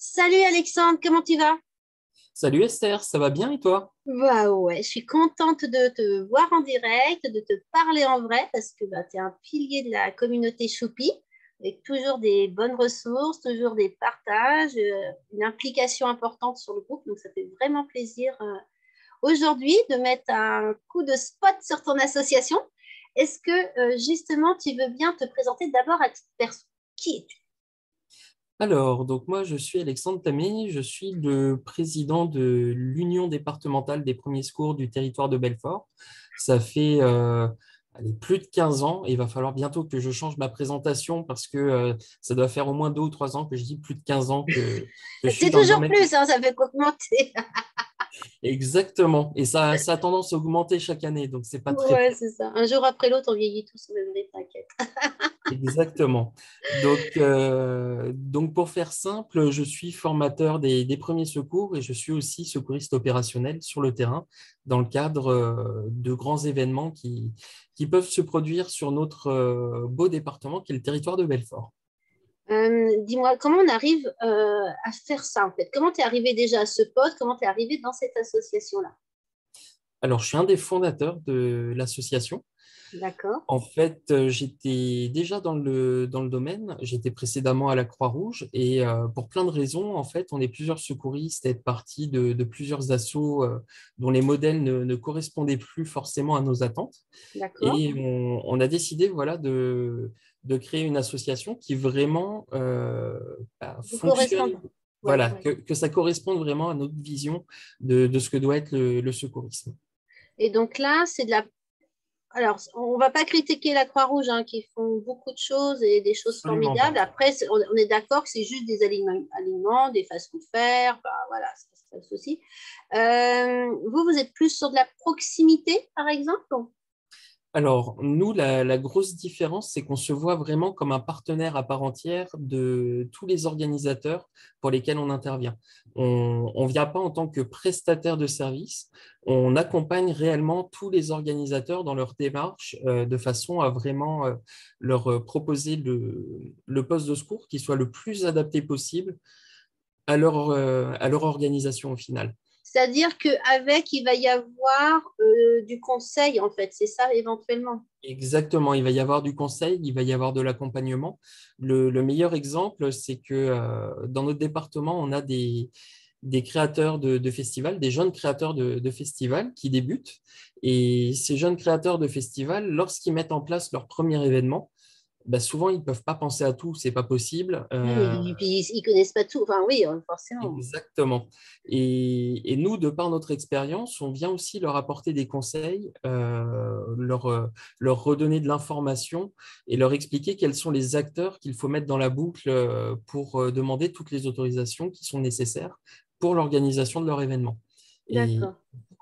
Salut Alexandre, comment tu vas? Salut Esther, ça va bien et toi? Bah ouais, je suis contente de te voir en direct, de te parler en vrai, parce que tu es un pilier de la communauté Choupi, avec toujours des bonnes ressources, toujours des partages, une implication importante sur le groupe. Donc ça fait vraiment plaisir aujourd'hui de mettre un coup de spot sur ton association. Est-ce que justement tu veux bien te présenter d'abord à titre perso? Qui es-tu? Alors, donc moi je suis Alexandre Tamé, je suis le président de l'Union départementale des premiers secours du territoire de Belfort. Ça fait allez, plus de 15 ans et il va falloir bientôt que je change ma présentation parce que ça doit faire au moins 2 ou 3 ans que je dis plus de 15 ans que je suis C'est dans le toujours domaine. plus, hein, ça fait qu'augmenter. Exactement. Et ça a tendance à augmenter chaque année, donc c'est pas très. Ouais, c'est ça. Un jour après l'autre, on vieillit tous au même rythme, t'inquiète. Exactement. Donc, pour faire simple, je suis formateur des premiers secours et je suis aussi secouriste opérationnel sur le terrain dans le cadre de grands événements qui peuvent se produire sur notre beau département qui est le territoire de Belfort. Dis-moi, comment on arrive à faire ça en fait? Comment tu es arrivé déjà à ce poste? Comment tu es arrivé dans cette association-là? Alors, je suis un des fondateurs de l'association. D'accord. En fait, j'étais déjà dans le domaine. J'étais précédemment à la Croix-Rouge et pour plein de raisons, en fait, on est plusieurs secouristes à être partis de plusieurs assos dont les modèles ne correspondaient plus forcément à nos attentes. D'accord. Et on a décidé, voilà, de créer une association qui vraiment Vous fonctionne, correspondez. Ouais, voilà, ouais. que ça corresponde vraiment à notre vision de ce que doit être le secourisme. Et donc là, c'est de la. Alors, on ne va pas critiquer la Croix-Rouge, hein, qui font beaucoup de choses et des choses Absolument pas. formidables. Après, on est d'accord que c'est juste des aliments, des fast-food faire, bah, voilà, c'est pas le souci. Vous, vous êtes plus sur de la proximité, par exemple? Alors, nous, la grosse différence, c'est qu'on se voit vraiment comme un partenaire à part entière de tous les organisateurs pour lesquels on intervient. On ne vient pas en tant que prestataire de service, on accompagne réellement tous les organisateurs dans leur démarche de façon à vraiment leur proposer le poste de secours qui soit le plus adapté possible à leur organisation au final. C'est-à-dire qu'avec, il va y avoir du conseil, en fait, c'est ça éventuellement. Exactement, il va y avoir du conseil, il va y avoir de l'accompagnement. Le meilleur exemple, c'est que dans notre département, on a des créateurs de festivals, des jeunes créateurs de festivals qui débutent. Et ces jeunes créateurs de festivals, lorsqu'ils mettent en place leur premier événement, bah, souvent, ils ne peuvent pas penser à tout, c'est pas possible. Oui, et puis ils connaissent pas tout. Enfin, oui, forcément. Exactement. Et nous, de par notre expérience, on vient aussi leur apporter des conseils, leur redonner de l'information et leur expliquer quels sont les acteurs qu'il faut mettre dans la boucle pour demander toutes les autorisations qui sont nécessaires pour l'organisation de leur événement. Et D'accord.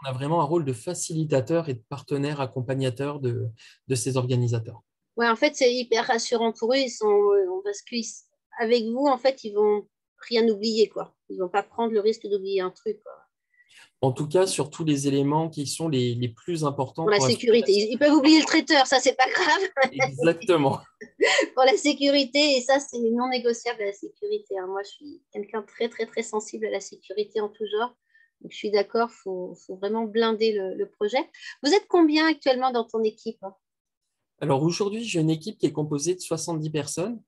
on a vraiment un rôle de facilitateur et de partenaire accompagnateur de ces organisateurs. Ouais, en fait, c'est hyper rassurant pour eux. Ils sont, parce qu'avec vous, en fait, ils vont rien oublier, quoi. Ils vont pas prendre le risque d'oublier un truc, quoi. En tout cas, sur tous les éléments qui sont les plus importants Pour la pour assurer la sécurité. Ils peuvent sécurité. oublier le traiteur, ça, c'est pas grave. Exactement. Pour la sécurité, et ça, c'est non négociable à la sécurité, hein. Moi, je suis quelqu'un de très, très, très sensible à la sécurité en tout genre. Donc, je suis d'accord, faut vraiment blinder le projet. Vous êtes combien actuellement dans ton équipe, hein? Alors aujourd'hui, j'ai une équipe qui est composée de 70 personnes.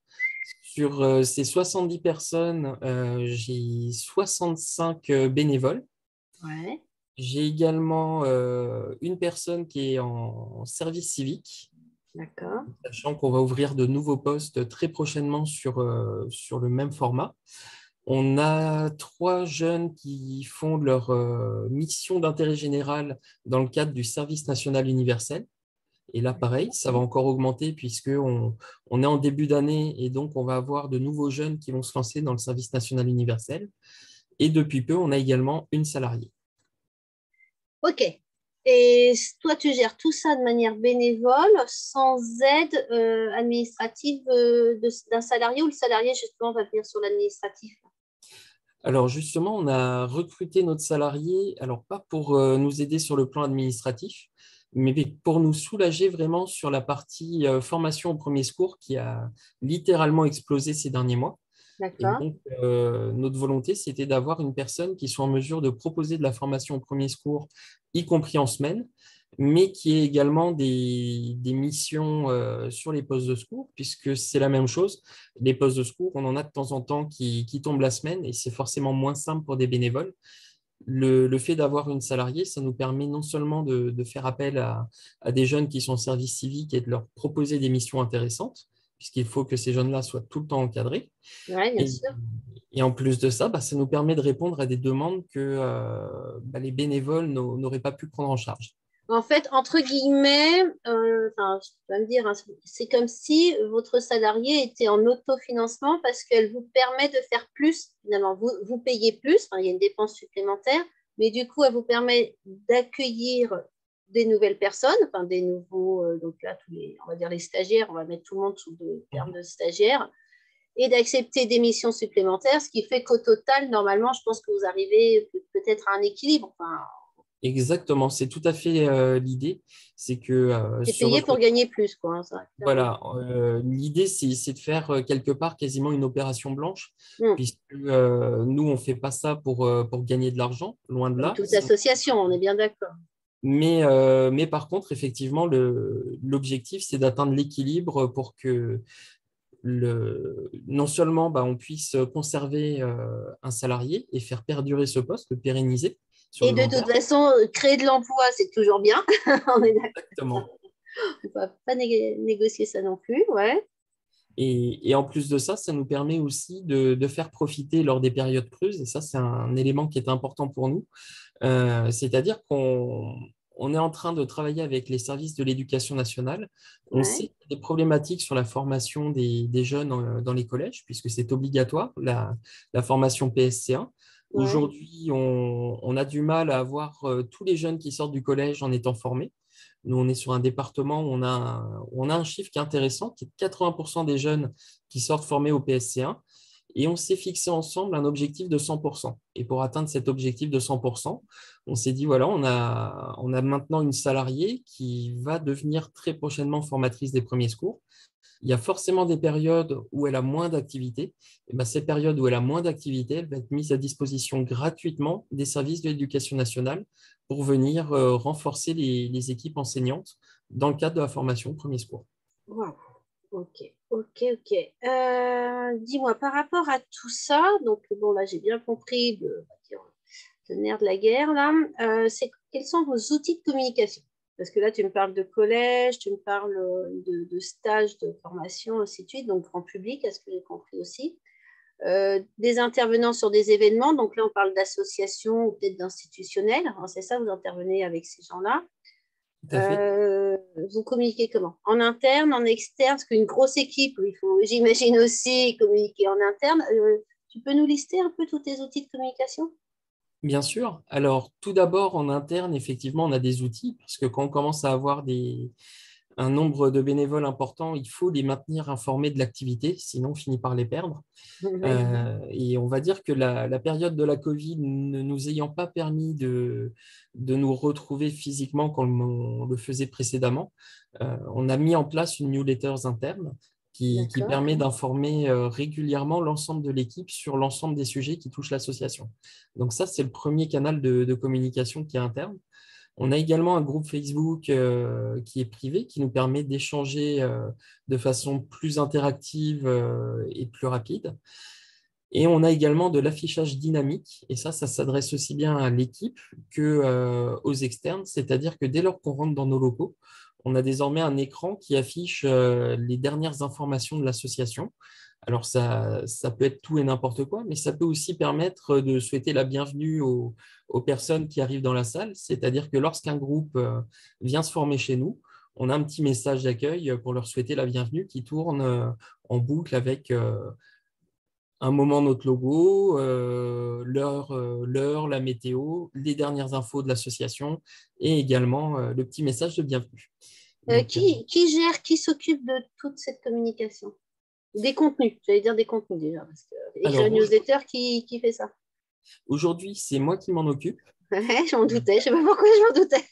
Sur ces 70 personnes, j'ai 65 bénévoles. Ouais, J'ai également une personne qui est en service civique, d'accord. sachant qu'on va ouvrir de nouveaux postes très prochainement sur le même format. On a 3 jeunes qui font leur mission d'intérêt général dans le cadre du service national universel. Et là, pareil, ça va encore augmenter puisqu'on est en début d'année et donc on va avoir de nouveaux jeunes qui vont se lancer dans le service national universel. Et depuis peu, on a également une salariée. Ok. Et toi, tu gères tout ça de manière bénévole, sans aide administrative d'un salarié, ou le salarié, justement, va venir sur l'administratif? Alors justement, on a recruté notre salarié, alors pas pour nous aider sur le plan administratif, mais pour nous soulager vraiment sur la partie formation au premier secours qui a littéralement explosé ces derniers mois. Et D'accord. donc, notre volonté, c'était d'avoir une personne qui soit en mesure de proposer de la formation au premier secours, y compris en semaine, mais qui ait également des missions sur les postes de secours, puisque c'est la même chose. Les postes de secours, on en a de temps en temps qui tombent la semaine, et c'est forcément moins simple pour des bénévoles. Le fait d'avoir une salariée, ça nous permet non seulement de faire appel à des jeunes qui sont en service civique et de leur proposer des missions intéressantes, puisqu'il faut que ces jeunes-là soient tout le temps encadrés. Oui, bien Et, sûr. et en plus de ça, ça nous permet de répondre à des demandes que les bénévoles n'auraient pas pu prendre en charge. En fait, entre guillemets, enfin, je peux pas me dire, hein, c'est comme si votre salarié était en autofinancement parce qu'elle vous permet de faire plus. Finalement, vous payez plus, enfin, il y a une dépense supplémentaire, mais du coup, elle vous permet d'accueillir des nouvelles personnes, enfin des nouveaux, donc là, on va dire les stagiaires, on va mettre tout le monde sous le terme de stagiaires, et d'accepter des missions supplémentaires, ce qui fait qu'au total, normalement, je pense que vous arrivez peut-être à un équilibre. Enfin, Exactement, c'est tout à fait l'idée. C'est que c'est sur payé votre... pour gagner plus, quoi, hein, ça, clairement. Voilà, l'idée, c'est de faire quelque part quasiment une opération blanche, Mm. puisque nous, on ne fait pas ça pour gagner de l'argent, loin de Comme là. toute association, on est bien d'accord. Mais par contre, effectivement, l'objectif, c'est d'atteindre l'équilibre pour que non seulement on puisse conserver un salarié et faire perdurer ce poste, le pérenniser sur Et le de long toute terme. façon, créer de l'emploi, c'est toujours bien. On est d'accord. Exactement. On ne va pas négocier ça non plus. Ouais. Et en plus de ça, ça nous permet aussi de faire profiter lors des périodes creuses, et ça, c'est un élément qui est important pour nous. C'est-à-dire qu'on est en train de travailler avec les services de l'éducation nationale. On Ouais. sait qu'il y a des problématiques sur la formation des jeunes dans les collèges, puisque c'est obligatoire, la formation PSC1. Ouais. Aujourd'hui, on a du mal à avoir tous les jeunes qui sortent du collège en étant formés. Nous, on est sur un département où on a un chiffre qui est intéressant, qui est de 80% des jeunes qui sortent formés au PSC1. Et on s'est fixé ensemble un objectif de 100%. Et pour atteindre cet objectif de 100%, on s'est dit, voilà, on a maintenant une salariée qui va devenir très prochainement formatrice des premiers secours. Il y a forcément des périodes où elle a moins d'activité. Et ces périodes où elle a moins d'activité, elle va être mise à disposition gratuitement des services de l'éducation nationale pour venir renforcer les équipes enseignantes dans le cadre de la formation premier secours. Wow. Ok, ok, ok. Dis-moi, par rapport à tout ça, donc bon, là, j'ai bien compris on va dire, le nerf de la guerre, là. Quels sont vos outils de communication? Parce que là, tu me parles de collège, tu me parles de stages de formation, ainsi de suite, donc grand public, à ce que j'ai compris aussi. Des intervenants sur des événements, donc là, on parle d'associations ou peut-être d'institutionnels, hein, c'est ça, vous intervenez avec ces gens-là. Tout à fait. Vous communiquez comment? En interne, en externe? Parce qu'une grosse équipe, il faut, j'imagine aussi, communiquer en interne. Tu peux nous lister un peu tous tes outils de communication? Bien sûr. Alors, tout d'abord, en interne, effectivement, on a des outils, parce que quand on commence à avoir un nombre de bénévoles important, il faut les maintenir informés de l'activité, sinon on finit par les perdre. Oui. Et on va dire que la période de la Covid ne nous ayant pas permis de nous retrouver physiquement comme on le faisait précédemment, on a mis en place une newsletter interne qui D'accord. permet d'informer régulièrement l'ensemble de l'équipe sur l'ensemble des sujets qui touchent l'association. Donc ça, c'est le premier canal de communication qui est interne. On a également un groupe Facebook qui est privé, qui nous permet d'échanger de façon plus interactive et plus rapide. Et on a également de l'affichage dynamique, et ça s'adresse aussi bien à l'équipe que, aux externes, c'est-à-dire que dès lors qu'on rentre dans nos locaux, on a désormais un écran qui affiche les dernières informations de l'association. Alors ça peut être tout et n'importe quoi, mais ça peut aussi permettre de souhaiter la bienvenue aux personnes qui arrivent dans la salle, c'est-à-dire que lorsqu'un groupe vient se former chez nous, on a un petit message d'accueil pour leur souhaiter la bienvenue qui tourne en boucle avec un moment notre logo, l'heure, la météo, les dernières infos de l'association et également le petit message de bienvenue. Donc, Qui gère, qui s'occupe de toute cette communication? Des contenus, j'allais dire des contenus déjà, parce que écrire alors une newsletter, qui fait ça? aujourd'hui, c'est moi qui m'en occupe. Ouais, je m'en doutais, je ne sais pas pourquoi je m'en doutais.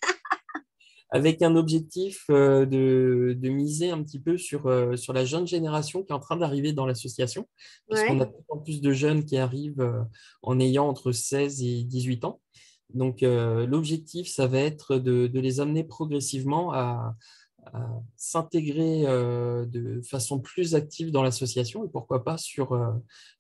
avec un objectif de miser un petit peu sur la jeune génération qui est en train d'arriver dans l'association, puisqu'on Ouais, a de plus en plus de jeunes qui arrivent en ayant entre 16 et 18 ans. Donc, l'objectif, ça va être de les amener progressivement à s'intégrer de façon plus active dans l'association et pourquoi pas sur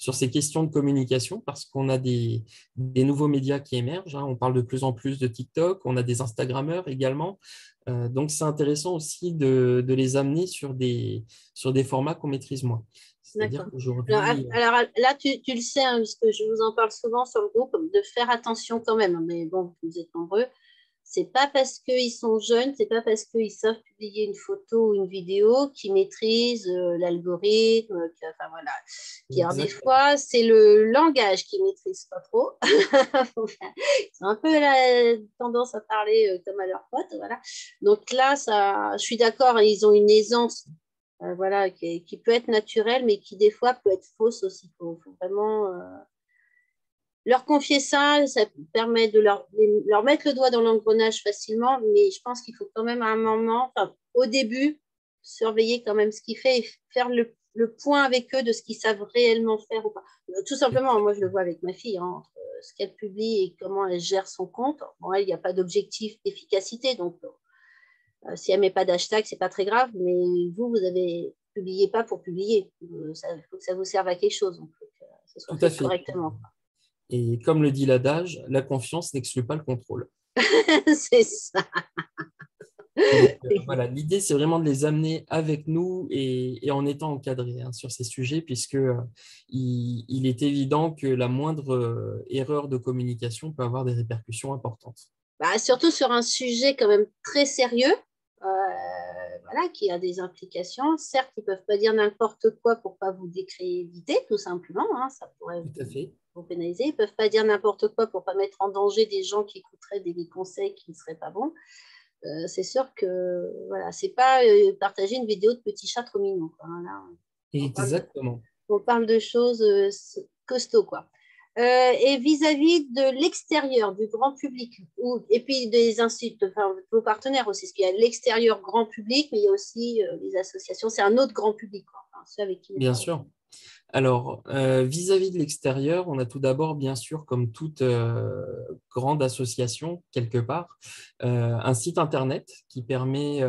ces questions de communication parce qu'on a des nouveaux médias qui émergent, hein. On parle de plus en plus de TikTok, on a des Instagrammeurs également. Donc, c'est intéressant aussi de les amener sur des formats qu'on maîtrise moins. C'est-à-dire d'accord. qu'aujourd'hui, Alors là, tu le sais, hein, puisque je vous en parle souvent sur le groupe, de faire attention quand même. Mais bon, vous êtes nombreux. C'est pas parce qu'ils sont jeunes, c'est pas parce qu'ils savent publier une photo ou une vidéo qu'ils maîtrisent l'algorithme. Enfin voilà. Puis alors, des exactement. fois, c'est le langage qu'ils maîtrisent pas trop. Ils ont un peu la tendance à parler comme à leurs potes, voilà. Donc là, ça, je suis d'accord, ils ont une aisance, voilà, qui peut être naturelle, mais qui des fois peut être fausse aussi. Faut vraiment leur confier ça, ça permet de leur mettre le doigt dans l'engrenage facilement, mais je pense qu'il faut quand même à un moment, enfin, au début, surveiller quand même ce qu'ils font et faire le point avec eux de ce qu'ils savent réellement faire ou pas. Tout simplement, moi je le vois avec ma fille, hein, entre ce qu'elle publie et comment elle gère son compte. Bon, elle, il n'y a pas d'objectif d'efficacité, donc si elle ne met pas d'hashtag, c'est pas très grave, mais vous avez publié pas pour publier. Il faut que ça vous serve à quelque chose, donc, que ce soit Tout à fait fait. correctement. Et comme le dit l'adage, la confiance n'exclut pas le contrôle. C'est ça. Donc voilà, l'idée, c'est vraiment de les amener avec nous et en étant encadrés hein, sur ces sujets, puisque il est évident que la moindre erreur de communication peut avoir des répercussions importantes. Bah, surtout sur un sujet quand même très sérieux, voilà, qui a des implications. Certes, ils ne peuvent pas dire n'importe quoi pour ne pas vous décréditer, tout simplement, hein, ça pourrait Tout à fait. vous pénaliser. Ils ne peuvent pas dire n'importe quoi pour ne pas mettre en danger des gens qui écouteraient des conseils qui ne seraient pas bons. C'est sûr que voilà, c'est pas partager une vidéo de petit chat trop mignon, quoi, hein. Là, Exactement. on parle de choses costauds, quoi. Et vis-à-vis de l'extérieur, du grand public, et puis des instituts, enfin, vos partenaires aussi, parce qu'il y a l'extérieur grand public, mais il y a aussi les associations, c'est un autre grand public, quoi, enfin, ceux avec qui vous Bien travaillez. sûr. Alors, vis-à-vis de l'extérieur, on a tout d'abord, bien sûr, comme toute grande association, quelque part, un site Internet qui permet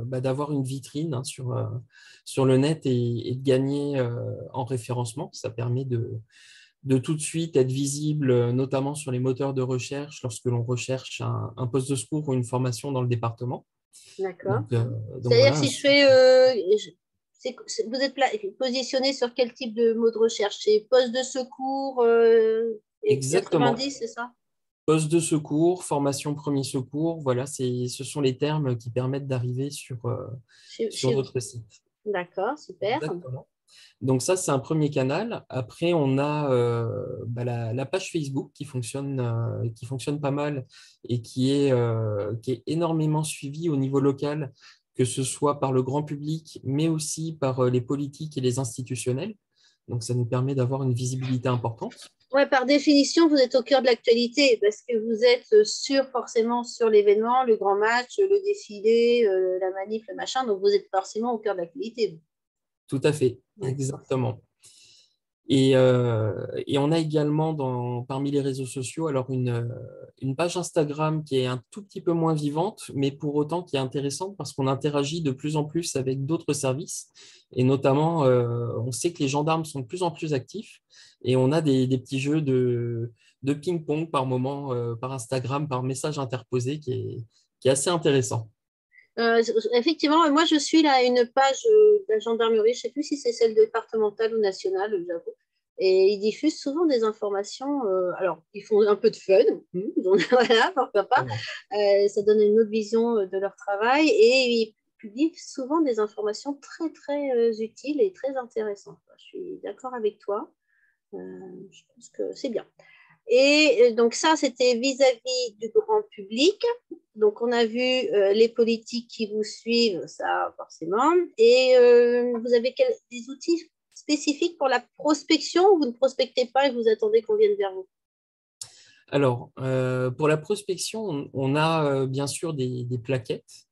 d'avoir une vitrine hein, sur le net et de gagner en référencement. Ça permet de tout de suite être visible, notamment sur les moteurs de recherche, lorsque l'on recherche un poste de secours ou une formation dans le département. D'accord. Donc C'est-à-dire voilà, que un si je site. fais, vous êtes positionné sur quel type de mot de recherche? C'est poste de secours et Exactement. 90, c'est ça? Poste de secours, formation premier secours, voilà, ce sont les termes qui permettent d'arriver sur Chez vous. notre site. D'accord, super. Exactement. Donc ça, c'est un premier canal. Après, on a la page Facebook qui fonctionne pas mal et qui est énormément suivie au niveau local, que ce soit par le grand public, mais aussi par les politiques et les institutionnels. Donc ça nous permet d'avoir une visibilité importante. Ouais, par définition, vous êtes au cœur de l'actualité parce que vous êtes forcément sur l'événement, le grand match, le défilé, la manif, le machin. Donc, vous êtes forcément au cœur de l'actualité. Tout à fait, Ouais, forcément. exactement. Et on a également parmi les réseaux sociaux alors une page Instagram qui est un tout petit peu moins vivante, mais pour autant qui est intéressante parce qu'on interagit de plus en plus avec d'autres services. Et notamment, on sait que les gendarmes sont de plus en plus actifs et on a des petits jeux de ping-pong par moment, par Instagram, par message interposé qui est assez intéressant. Effectivement, moi, je suis là une page de la gendarmerie. Je ne sais plus si c'est celle départementale ou nationale, j'avoue. Et ils diffusent souvent des informations. Alors, ils font un peu de fun. Donc, voilà, pourquoi pas. Vraiment. Ça donne une autre vision de leur travail. Et ils publient souvent des informations très, très utiles et très intéressantes. Je suis d'accord avec toi. Euh, je pense que c'est bien. Et donc ça, c'était vis-à-vis du grand public. Donc on a vu les politiques qui vous suivent, ça forcément. Et vous avez des outils spécifiques pour la prospection ou vous ne prospectez pas et vous attendez qu'on vienne vers vous? Alors, pour la prospection, on a bien sûr des plaquettes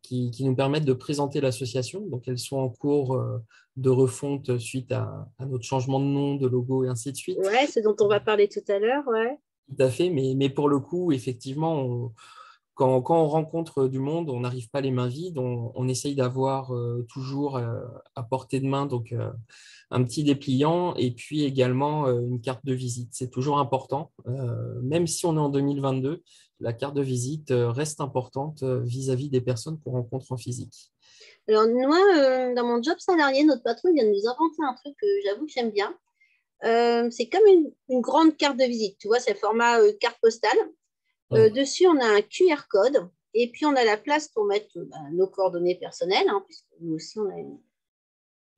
qui nous permettent de présenter l'association. Donc, elles sont en cours de refonte suite à notre changement de nom, de logo et ainsi de suite. Ouais, ce dont on va parler tout à l'heure, ouais. Tout à fait, mais pour le coup, effectivement, quand on rencontre du monde, on n'arrive pas les mains vides, on essaye d'avoir toujours à portée de main donc, un petit dépliant et puis également une carte de visite. C'est toujours important, même si on est en 2022, la carte de visite reste importante vis-à-vis des personnes qu'on rencontre en physique. Alors, moi, dans mon job salarié, notre patron vient de nous inventer un truc que j'avoue que j'aime bien. C'est comme une grande carte de visite, tu vois, c'est le format carte postale. Ouais. Dessus, on a un QR code et puis on a la place pour mettre nos coordonnées personnelles, hein, puisque nous aussi, on a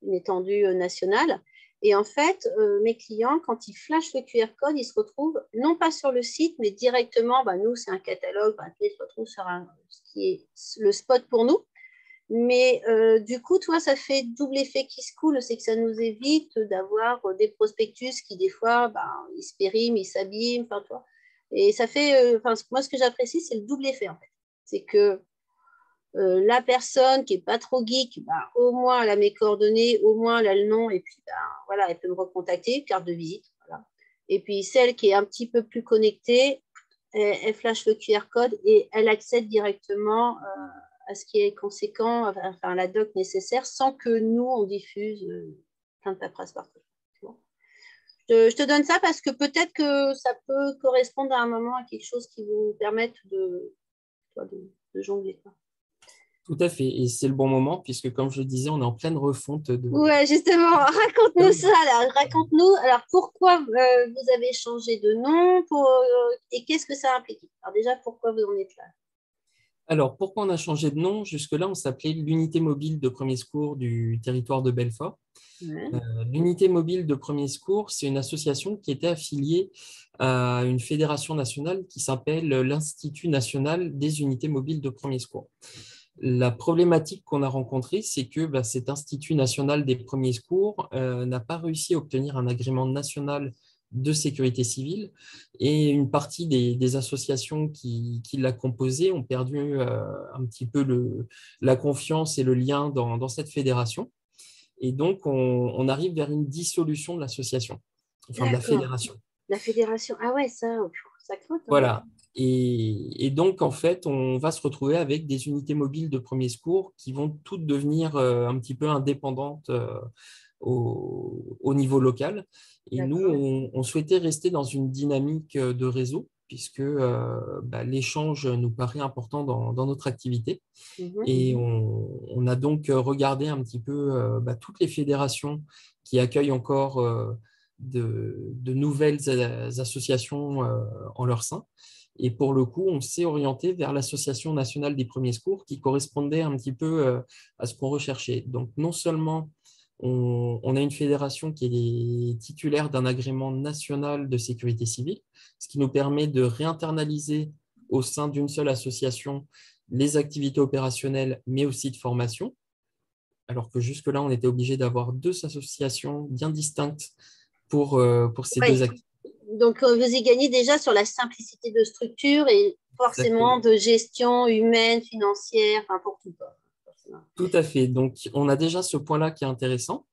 une étendue nationale. Et en fait, mes clients, quand ils flashent le QR code, ils se retrouvent non pas sur le site, mais directement, nous, c'est un catalogue, ils se retrouvent sur ce qui est le spot pour nous. Mais du coup, toi, ça fait double effet qui se coule, c'est que ça nous évite d'avoir des prospectus qui, des fois, ils se périment, ils s'abîment, enfin, toi. Et ça fait, moi, ce que j'apprécie, c'est le double effet, en fait. C'est que la personne qui n'est pas trop geek, au moins elle a mes coordonnées, au moins elle a le nom, et puis voilà, elle peut me recontacter, carte de visite. Voilà. Et puis celle qui est un petit peu plus connectée, elle flash le QR code et elle accède directement à ce qui est conséquent, enfin la doc nécessaire, sans que nous, on diffuse plein de paperasse partout. Je te donne ça parce que peut-être que ça peut correspondre à un moment à quelque chose qui vous permette de jongler. Tout à fait. Et c'est le bon moment puisque, comme je le disais, on est en pleine refonte de... Ouais, justement, raconte-nous ça là. Raconte-nous. Alors, pourquoi vous avez changé de nom et qu'est-ce que ça implique? Alors déjà, pourquoi vous en êtes là? Alors, pourquoi on a changé de nom? Jusque-là, on s'appelait l'unité mobile de premier secours du territoire de Belfort. Ouais. L'unité mobile de premier secours, c'est une association qui était affiliée à une fédération nationale qui s'appelle l'Institut national des unités mobiles de premier secours. La problématique qu'on a rencontrée, c'est que cet Institut national des premiers secours n'a pas réussi à obtenir un agrément national de sécurité civile et une partie des associations qui l'a composé ont perdu un petit peu la confiance et le lien dans cette fédération. Et donc, on arrive vers une dissolution de l'association, enfin de la D'accord. fédération. La fédération. Ah ouais, ça crotte, hein. Voilà. Et donc, en fait, on va se retrouver avec des unités mobiles de premier secours qui vont toutes devenir un petit peu indépendantes au niveau local. Et nous, D'accord. on souhaitait rester dans une dynamique de réseau, puisque l'échange nous paraît important dans notre activité. Mhm. Et on a donc regardé un petit peu toutes les fédérations qui accueillent encore de nouvelles associations en leur sein. Et pour le coup, on s'est orienté vers l'Association nationale des premiers secours qui correspondait un petit peu à ce qu'on recherchait. Donc, non seulement on a une fédération qui est titulaire d'un agrément national de sécurité civile, ce qui nous permet de réinternaliser au sein d'une seule association les activités opérationnelles, mais aussi de formation, alors que jusque-là, on était obligé d'avoir deux associations bien distinctes pour ces deux Ouais. activités. Donc, vous y gagnez déjà sur la simplicité de structure et forcément Exactement. de gestion humaine, financière, enfin pour tout. Forcément. Tout à fait. Donc, on a déjà ce point-là qui est intéressant.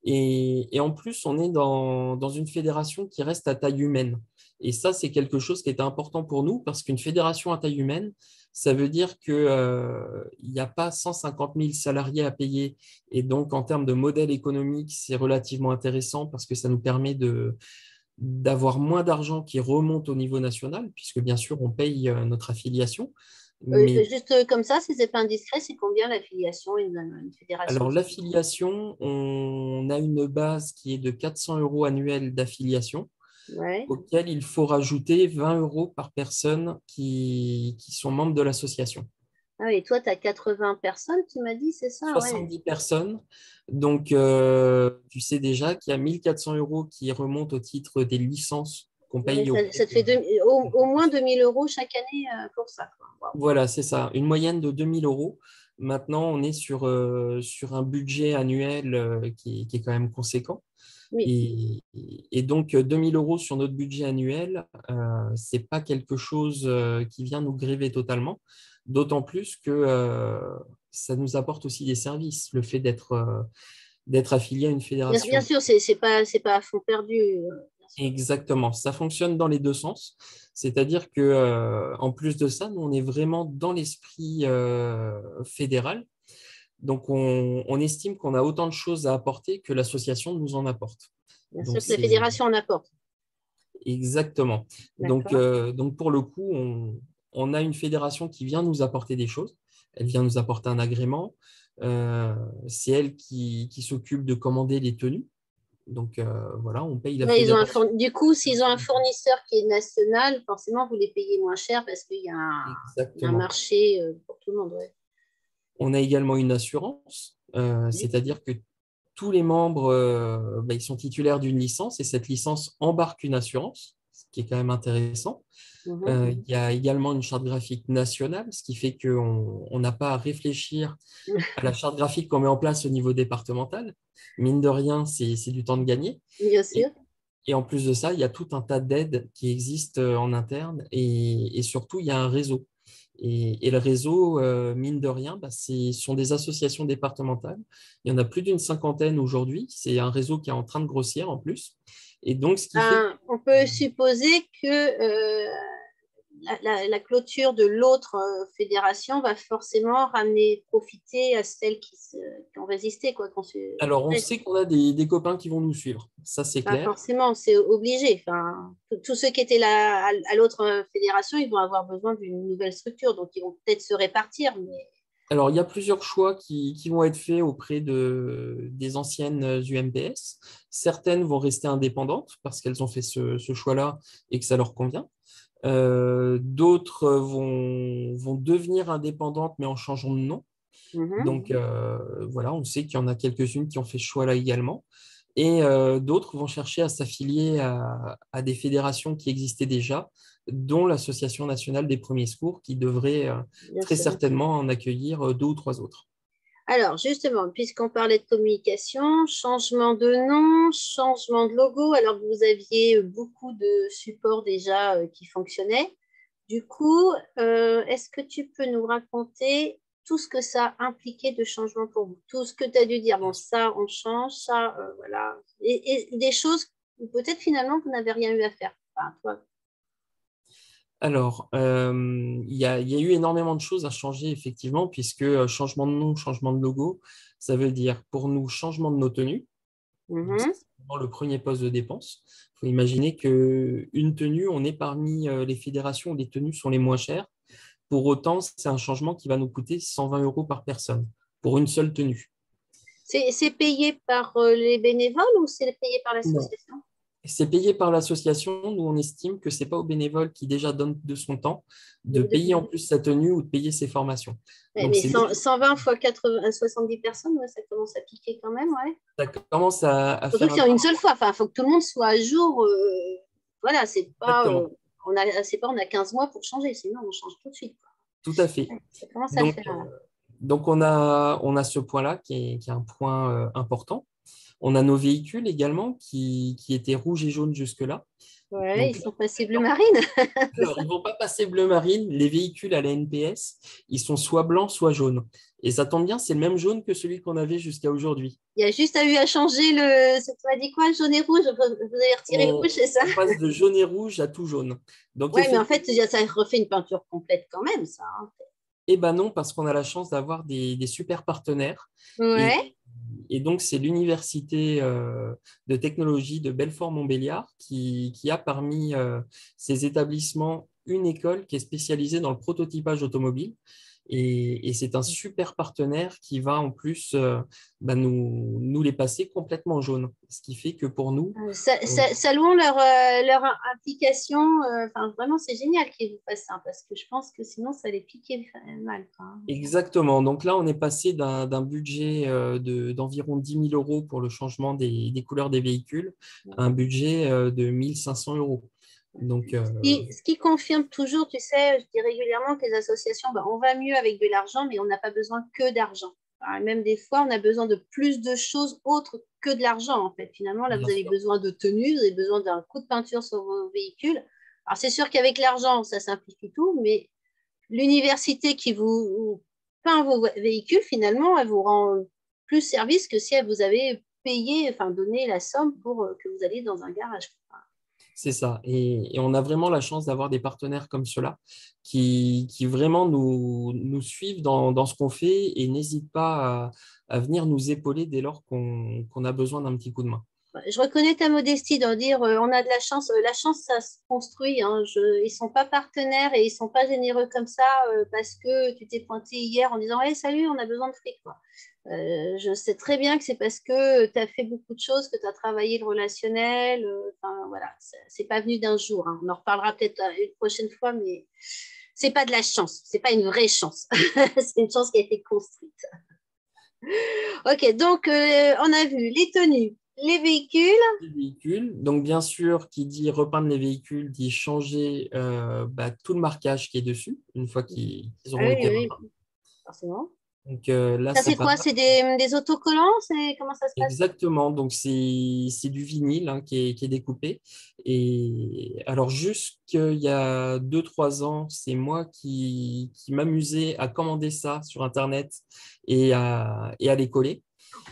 Et en plus, on est dans une fédération qui reste à taille humaine. Et ça, c'est quelque chose qui est important pour nous parce qu'une fédération à taille humaine, ça veut dire qu'il n'y a pas 150 000 salariés à payer. Et donc, en termes de modèle économique, c'est relativement intéressant parce que ça nous permet d'avoir moins d'argent qui remonte au niveau national, puisque bien sûr, on paye notre affiliation. Mais Juste comme ça, si ce n'est pas indiscret, c'est combien l'affiliation à une fédération alors, de ce type? l'affiliation, on a une base qui est de 400 € annuels d'affiliation, Ouais. auquel il faut rajouter 20 € par personne qui sont membres de l'association. Ah oui, et toi, tu as 80 personnes, tu m'as dit, c'est ça, ouais. 70 personnes. Donc, tu sais déjà qu'il y a 1 400 € qui remontent au titre des licences qu'on Ouais, paye auprès ça te fait au moins 2 000 € chaque année pour ça, quoi. Waouh. Voilà, c'est ça, une moyenne de 2 000 €. Maintenant, on est sur un budget annuel qui est quand même conséquent. Oui. Et donc, 2 000 € sur notre budget annuel, ce n'est pas quelque chose qui vient nous gréver totalement. d'autant plus que ça nous apporte aussi des services, le fait d'être affilié à une Bien fédération. sûr, c'est pas à fond perdu. Bien sûr. Exactement, ça fonctionne dans les deux sens. C'est-à-dire que en plus de ça, nous, on est vraiment dans l'esprit fédéral. Donc, on estime qu'on a autant de choses à apporter que l'association nous en apporte. Bien Donc, sûr que la c'est fédération en apporte. exactement. D'accord. Donc pour le coup, on a une fédération qui vient nous apporter des choses. Elle vient nous apporter un agrément. C'est elle qui s'occupe de commander les tenues. Donc voilà, on paye la Ouais, fédération. du coup, s'ils ont un fournisseur qui est national, forcément, vous les payez moins cher parce qu'il y a un Exactement. marché pour tout le monde. Ouais. On a également une assurance, Oui. c'est-à-dire que tous les membres ils sont titulaires d'une licence et cette licence embarque une assurance, ce qui est quand même intéressant. Mhm. Il y a également une charte graphique nationale, ce qui fait qu'on n'a pas à réfléchir à la charte graphique qu'on met en place au niveau départemental. Mine de rien, c'est du temps de gagner. Bien Et, sûr. et en plus de ça, il y a tout un tas d'aides qui existent en interne et surtout, il y a un réseau. Et le réseau, mine de rien, ce sont des associations départementales. Il y en a plus d'une cinquantaine aujourd'hui. C'est un réseau qui est en train de grossir en plus. Et donc, ce qui fait On peut supposer que la clôture de l'autre fédération va forcément ramener profiter à celles qui ont résisté, quoi. alors, on Ouais, sait qu'on a des copains qui vont nous suivre, ça c'est pas clair. forcément, c'est obligé. Enfin, tous ceux qui étaient là à l'autre fédération, ils vont avoir besoin d'une nouvelle structure, donc ils vont peut-être se répartir. Mais Alors, il y a plusieurs choix qui vont être faits auprès des anciennes UMPS. Certaines vont rester indépendantes parce qu'elles ont fait ce choix-là et que ça leur convient. D'autres vont devenir indépendantes mais en changeant de nom. mhm, Donc, voilà, on sait qu'il y en a quelques-unes qui ont fait ce choix-là également. Et d'autres vont chercher à s'affilier à des fédérations qui existaient déjà, dont l'Association nationale des premiers secours, qui devrait bien très sûr. certainement en accueillir deux ou trois autres. Alors, justement, puisqu'on parlait de communication, changement de nom, changement de logo, alors que vous aviez beaucoup de supports déjà qui fonctionnaient. Du coup, est-ce que tu peux nous raconter tout ce que ça a impliqué de changement pour vous? Tout ce que tu as dû dire, bon, ça, on change, ça, voilà. Et des choses où peut-être finalement, vous n'avez rien eu à faire. Enfin, toi. Alors, il y a eu énormément de choses à changer, effectivement, puisque changement de nom, changement de logo, ça veut dire pour nous changement de nos tenues. Donc, ça, Mhm. c'est vraiment le premier poste de dépense. Il faut imaginer qu'une tenue, on est parmi les fédérations où les tenues sont les moins chères. Pour autant, c'est un changement qui va nous coûter 120 euros par personne pour une seule tenue. C'est payé par les bénévoles ou c'est payé par Non. l'association? C'est payé par l'association. Nous, on estime que ce n'est pas au bénévole qui déjà donne de son temps de payer en plus sa tenue ou de payer ses formations. Ouais, Donc, mais 120 fois 80, 70 personnes, ouais, ça commence à piquer quand même, ouais. ça commence à Surtout faire que un c'est peu en une seule fois. Enfin, il faut que tout le monde soit à jour. Voilà, exactement. c'est pas on a 15 mois pour changer, sinon on change tout de suite, quoi. Tout à fait. Ouais, ça commence à Donc, faire. on a ce point-là qui est un point important. On a nos véhicules également qui étaient rouges et jaunes jusque-là. Ouais, ils Donc, sont passés bleu marine. alors, ils ne vont pas passer bleu marine. Les véhicules à la NPS, ils sont soit blancs, soit jaunes. Et ça tombe bien, c'est le même jaune que celui qu'on avait jusqu'à aujourd'hui. Il y a juste eu à changer le. Tu m'as dit quoi, jaune et rouge? Vous avez retiré le rouge, c'est ça? On passe de jaune et rouge à tout jaune. Donc, Ouais, mais en fait, effectivement, ça refait une peinture complète quand même, ça, hein. eh ben non, parce qu'on a la chance d'avoir des super partenaires. Et, Ouais. et donc, c'est l'université de technologie de Belfort-Montbéliard qui a parmi ses établissements une école qui est spécialisée dans le prototypage automobile. Et c'est un super partenaire qui va en plus nous les passer complètement jaunes. Ce qui fait que pour nous, Saluons leur implication. Enfin, vraiment, c'est génial qu'ils vous fassent ça parce que je pense que sinon, ça les piquait mal, quoi. exactement. Donc là, on est passé d'un budget d'environ 10 000 euros pour le changement des couleurs des véhicules à un budget de 1 500 euros. Donc, Ce qui confirme toujours, tu sais, je dis régulièrement que les associations, ben, on va mieux avec de l'argent, mais on n'a pas besoin que d'argent. Enfin, même des fois, on a besoin de plus de choses autres que de l'argent, en fait. Finalement, là, bien vous avez sûr. besoin de tenues, vous avez besoin d'un coup de peinture sur vos véhicules. Alors, c'est sûr qu'avec l'argent, ça simplifie tout, mais l'université qui vous peint vos véhicules, finalement, elle vous rend plus service que si elle vous avait payé, enfin donné la somme pour que vous alliez dans un garage. C'est ça. Et on a vraiment la chance d'avoir des partenaires comme ceux-là qui vraiment nous suivent dans ce qu'on fait et n'hésitent pas à venir nous épauler dès lors qu'on a besoin d'un petit coup de main. Je reconnais ta modestie d'en dire on a de la chance. La chance, ça se construit. Hein. Ils ne sont pas partenaires et ils ne sont pas généreux comme ça parce que tu t'es pointé hier en disant hey, salut, on a besoin de fric. Quoi. Je sais très bien que c'est parce que tu as fait beaucoup de choses, que tu as travaillé le relationnel. Enfin, voilà, c'est pas venu d'un jour. Hein. On en reparlera peut-être une prochaine fois, mais c'est pas de la chance. C'est pas une vraie chance. C'est une chance qui a été construite. Ok, donc on a vu les tenues, les véhicules. Les véhicules. Donc, bien sûr, qui dit repeindre les véhicules, dit changer tout le marquage qui est dessus, une fois qu'ils Ah auront oui, été oui, repeints. forcément. Donc là, Ça, c'est c'est pas quoi? C'est des autocollants? Comment ça se passe? exactement. Donc, c'est du vinyle hein, qui est découpé. Et alors, jusqu'il y a 2 3 ans, c'est moi qui m'amusais à commander ça sur Internet et à les coller.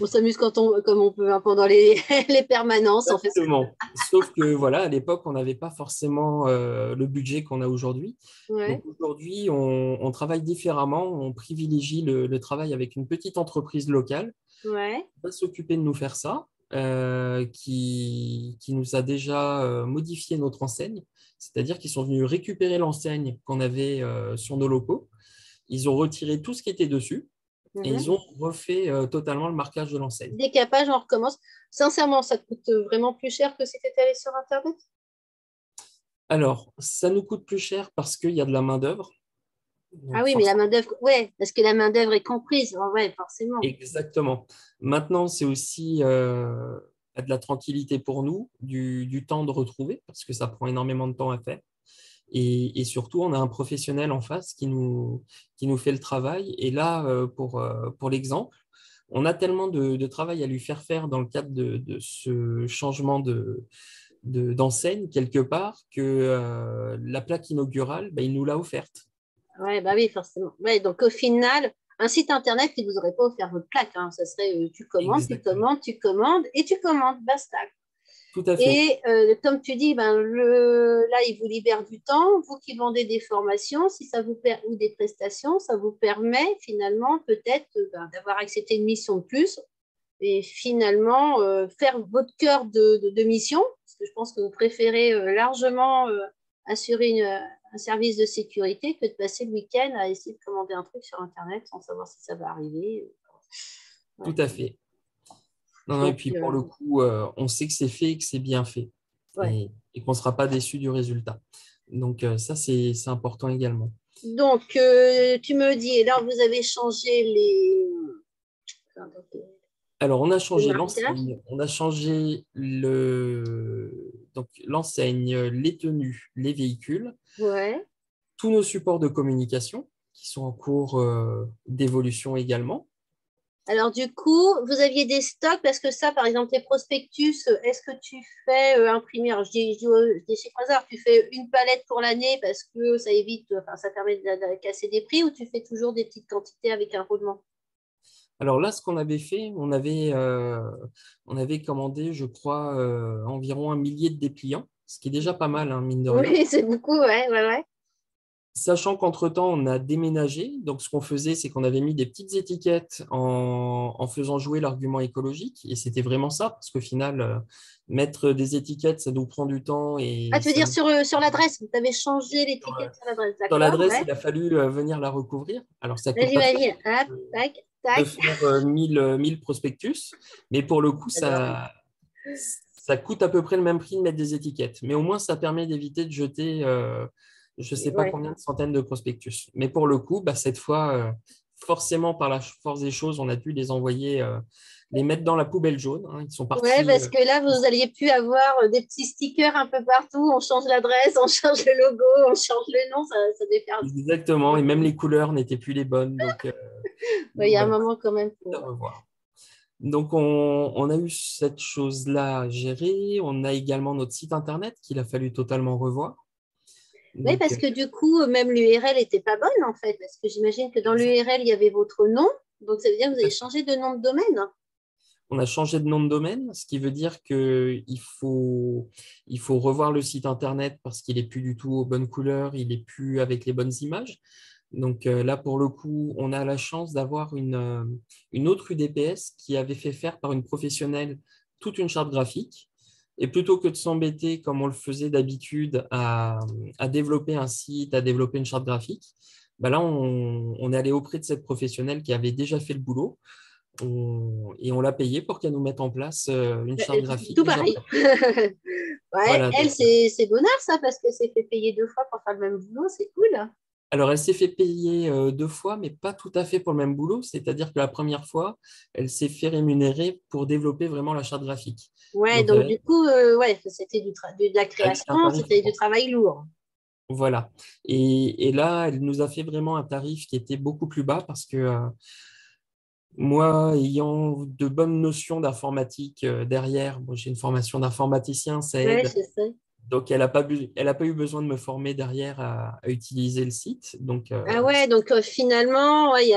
On s'amuse comme on peut hein, pendant les, les permanences, on fait ce Exactement. Sauf que voilà, à l'époque, on n'avait pas forcément le budget qu'on a aujourd'hui. Donc Ouais, aujourd'hui, on travaille différemment. On privilégie le travail avec une petite entreprise locale ouais. qui va s'occuper de nous faire ça, qui nous a déjà modifié notre enseigne. C'est-à-dire qu'ils sont venus récupérer l'enseigne qu'on avait sur nos locaux. Ils ont retiré tout ce qui était dessus et Mhm. ils ont refait totalement le marquage de l'enseigne. Décapage, on recommence. Sincèrement, ça coûte vraiment plus cher que si tu étais allé sur Internet? Alors, ça nous coûte plus cher parce qu'il y a de la main-d'œuvre. Ah Donc, oui, mais la forcément, main-d'œuvre, ouais, parce que la main-d'œuvre est comprise. Ah ouais, forcément. exactement. Maintenant, c'est aussi de la tranquillité pour nous, du temps de retrouver, parce que ça prend énormément de temps à faire. Et surtout, on a un professionnel en face qui nous fait le travail. Et là, pour l'exemple, on a tellement de travail à lui faire faire dans le cadre de ce changement d'enseigne quelque part que la plaque inaugurale, il nous l'a offerte. Ouais, bah oui, forcément. Ouais, donc au final, un site Internet, il ne vous aurait pas offert votre plaque. Hein. Ça serait tu commandes, tu Exactement. commandes, tu commandes et tu commandes. Basta. Tout à fait. Et comme tu dis, là, il vous libère du temps. Vous qui vendez des formations, si ça vous ou des prestations, ça vous permet finalement peut-être d'avoir accepté une mission de plus et finalement faire votre cœur de mission, parce que je pense que vous préférez largement assurer un service de sécurité que de passer le week-end à essayer de commander un truc sur Internet sans savoir si ça va arriver. Tout Ouais. à fait. Non, non, et Donc, puis pour le coup, on sait que c'est fait et que c'est bien fait ouais. et qu'on ne sera pas déçu du résultat. Donc ça, c'est important également. Donc, tu me dis, et là, vous avez changé Alors, on a les changé marquages. l'enseigne, on a changé donc l'enseigne, les tenues, les véhicules, Ouais. tous nos supports de communication qui sont en cours d'évolution également. Alors, du coup, vous aviez des stocks parce que ça, par exemple, tes prospectus, est-ce que tu fais imprimer? Alors, je dis chiffres hasard, tu fais une palette pour l'année parce que ça évite, enfin, ça permet de casser des prix ou tu fais toujours des petites quantités avec un roulement? Alors là, ce qu'on avait fait, on avait commandé, je crois, environ 1 millier de dépliants, ce qui est déjà pas mal, hein, mine de rien. Oui, c'est beaucoup, ouais, ouais, ouais. Sachant qu'entre-temps, on a déménagé. Donc, ce qu'on faisait, c'est qu'on avait mis des petites étiquettes en faisant jouer l'argument écologique. Et c'était vraiment ça, parce qu'au final, mettre des étiquettes, ça nous prend du temps Ah, et tu veux ça dire nous... sur l'adresse, vous avez changé Sur, l'étiquette sur l'adresse, sur d'accord, l'adresse, ouais. il a fallu venir la recouvrir. Alors, ça Là, coûte pas très j'imagine, cher hop, tac, de tac, faire 1000 prospectus, mais pour le coup, j'adore. ça coûte à peu près le même prix de mettre des étiquettes. Mais au moins, ça permet d'éviter de jeter je ne sais pas Ouais. combien de centaines de prospectus. Mais pour le coup, cette fois, forcément, par la force des choses, on a pu les envoyer, les mettre dans la poubelle jaune, hein. Ils sont Ouais, partis. parce que là, vous alliez plus avoir des petits stickers un peu partout. On change l'adresse, on change le logo, on change le nom, ça déperle. Exactement. Et même les couleurs n'étaient plus les bonnes. Donc, Ouais, il y a un voilà, moment quand même tout à pour. revoir. Donc, on a eu cette chose-là à gérer. On a également notre site internet qu'il a fallu totalement revoir. Oui, Donc, parce que du coup, même l'URL n'était pas bonne en fait, parce que j'imagine que dans exact. l'URL, il y avait votre nom, donc ça veut dire que vous avez changé de nom de domaine. On a changé de nom de domaine, ce qui veut dire il faut revoir le site internet parce qu'il n'est plus du tout aux bonnes couleurs, il n'est plus avec les bonnes images. Donc là, pour le coup, on a la chance d'avoir une autre UDPS qui avait fait faire par une professionnelle toute une charte graphique. Et plutôt que de s'embêter, comme on le faisait d'habitude, à développer un site, à développer une charte graphique, bah là, on est allé auprès de cette professionnelle qui avait déjà fait le boulot et on l'a payé pour qu'elle nous mette en place une charte graphique Tout déjà pareil. prête. Ouais, Voilà, elle, donc, c'est bonheur ça, parce que c'est fait payer 2 fois pour faire le même boulot, c'est cool. alors, elle s'est fait payer 2 fois, mais pas tout à fait pour le même boulot. C'est-à-dire que la première fois, elle s'est fait rémunérer pour développer vraiment la charte graphique. Ouais, Donc, donc du coup, ouais, c'était de la avec un création, tarif. c'était du travail lourd. Voilà. Et là, elle nous a fait vraiment un tarif qui était beaucoup plus bas parce que moi, ayant de bonnes notions d'informatique derrière, bon, j'ai une formation d'informaticien, ça Ouais, aide. je sais. Donc, elle a pas eu besoin de me former derrière à utiliser le site. Donc, Ah ouais, donc finalement, ouais,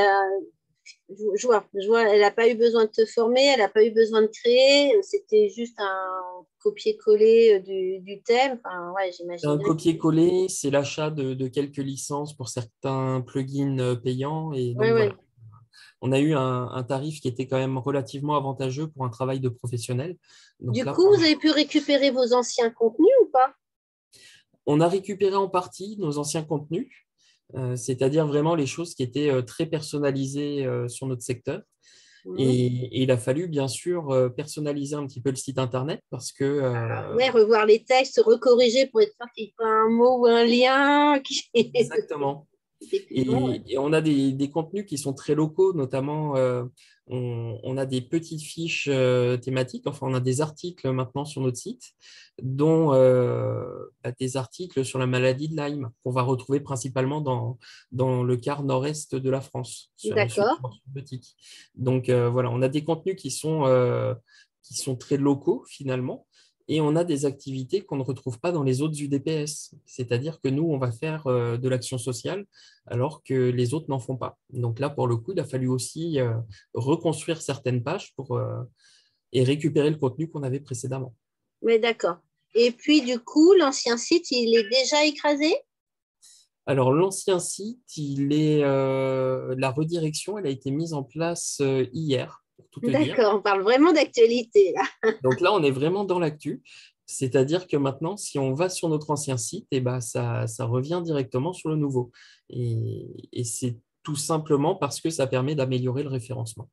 je vois, elle n'a pas eu besoin de te former, elle n'a pas eu besoin de créer, c'était juste un copier-coller du thème. Enfin, ouais, c'est j'imagine un bien que. copier-coller, c'est l'achat de quelques licences pour certains plugins payants. Et Ouais, donc, ouais. voilà. On a eu un tarif qui était quand même relativement avantageux pour un travail de professionnel. Donc Du là, coup, vous avez pu récupérer vos anciens contenus ou pas? on a récupéré en partie nos anciens contenus, c'est-à-dire vraiment les choses qui étaient très personnalisées sur notre secteur. Mhm. Et il a fallu bien sûr personnaliser un petit peu le site internet parce que Ouais, revoir les textes, recorriger pour être sûr qu'il n'y ait pas un mot ou un lien qui exactement. était plus bon. Ouais. Et on a des contenus qui sont très locaux, notamment on a des petites fiches thématiques, enfin on a des articles maintenant sur notre site, dont des articles sur la maladie de Lyme, qu'on va retrouver principalement dans le quart nord-est de la France, sur les D'accord. supports boutiques. Donc voilà, on a des contenus qui sont très locaux finalement. Et on a des activités qu'on ne retrouve pas dans les autres UDPS. C'est-à-dire que nous, on va faire de l'action sociale alors que les autres n'en font pas. Donc là, pour le coup, il a fallu aussi reconstruire certaines pages et récupérer le contenu qu'on avait précédemment. Mais d'accord. Et puis, du coup, l'ancien site, il est déjà écrasé? Alors, l'ancien site, la redirection, elle a été mise en place hier, pour tout te dire. D'accord, on parle vraiment d'actualité, là. Donc là, on est vraiment dans l'actu. C'est-à-dire que maintenant, si on va sur notre ancien site, eh ben, ça revient directement sur le nouveau. Et c'est tout simplement parce que ça permet d'améliorer le référencement.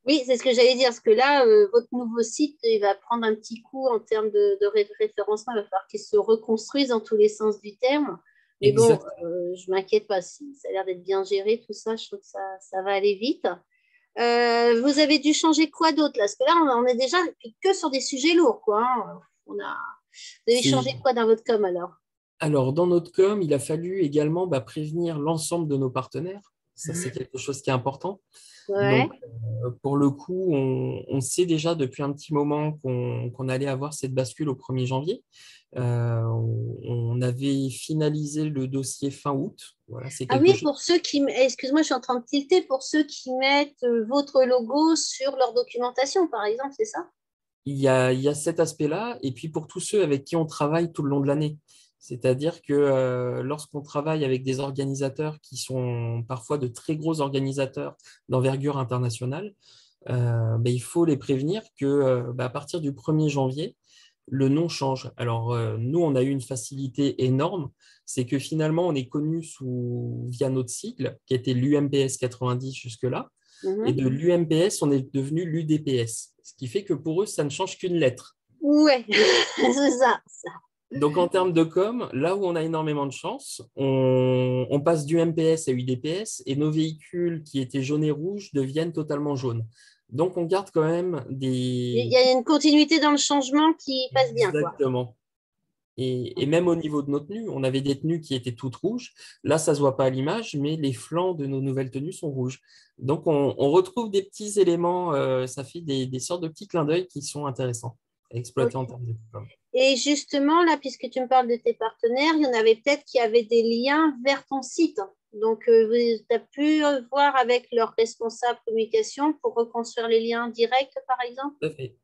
Oui, c'est ce que j'allais dire, parce que là, votre nouveau site, il va prendre un petit coup en termes de référencement. Il va falloir qu'il se reconstruise dans tous les sens du terme. Mais bon, Exact. je m'inquiète pas. Si ça a l'air d'être bien géré, tout ça, je trouve que ça va aller vite. Vous avez dû changer quoi d'autre là? Parce que là, on est déjà que sur des sujets lourds, quoi, hein. Vous avez changé C'est quoi dans votre com alors? Alors, dans notre com, il a fallu également prévenir l'ensemble de nos partenaires. Ça, c'est quelque chose qui est important. Ouais. Donc, pour le coup, on sait déjà depuis un petit moment qu'on allait avoir cette bascule au 1er janvier. On avait finalisé le dossier fin août. Voilà, c'est Ah quelque oui, chose. pour ceux qui, excuse-moi, je suis en train de tilter, pour ceux qui mettent votre logo sur leur documentation, par exemple, c'est ça? Il y a cet aspect-là, et puis pour tous ceux avec qui on travaille tout le long de l'année. C'est-à-dire que lorsqu'on travaille avec des organisateurs qui sont parfois de très gros organisateurs d'envergure internationale, il faut les prévenir que à partir du 1er janvier, le nom change. Alors, nous, on a eu une facilité énorme, c'est que finalement, on est connu via notre sigle, qui était l'UMPS 90 jusque-là, et Mhm. de l'UMPS, on est devenu l'UDPS, ce qui fait que pour eux, ça ne change qu'une lettre. Ouais, c'est ça. Donc, en termes de com, là où on a énormément de chance, on passe du MPS à UDPS et nos véhicules qui étaient jaunes et rouges deviennent totalement jaunes. Donc, on garde quand même Il des. y a une continuité dans le changement qui passe bien, quoi. Exactement. Et même au niveau de nos tenues, on avait des tenues qui étaient toutes rouges. Là, ça ne se voit pas à l'image, mais les flancs de nos nouvelles tenues sont rouges. Donc, on retrouve des petits éléments, ça fait des sortes de petits clins d'œil qui sont intéressants à exploiter Ok. en termes de com. Et justement, là, puisque tu me parles de tes partenaires, il y en avait peut-être qui avaient des liens vers ton site. Donc, tu as pu voir avec leur responsable communication pour reconstruire les liens directs, par exemple? Tout à fait.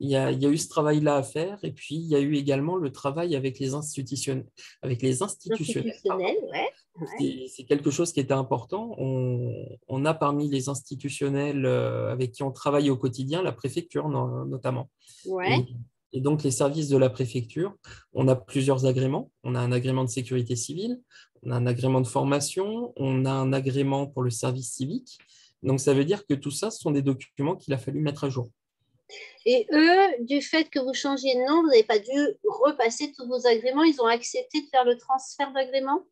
Il y a eu ce travail-là à faire, et puis il y a eu également le travail avec les institutionnels, pardon. Institutionnel, ouais. Ouais. C'est quelque chose qui était important. On a parmi les institutionnels avec qui on travaille au quotidien, la préfecture notamment. Et, Ouais. et donc les services de la préfecture, on a plusieurs agréments. On a un agrément de sécurité civile, on a un agrément de formation, on a un agrément pour le service civique. Donc ça veut dire que tout ça, ce sont des documents qu'il a fallu mettre à jour. Et eux, du fait que vous changiez de nom, vous n'avez pas dû repasser tous vos agréments. Ils ont accepté de faire le transfert d'agrément?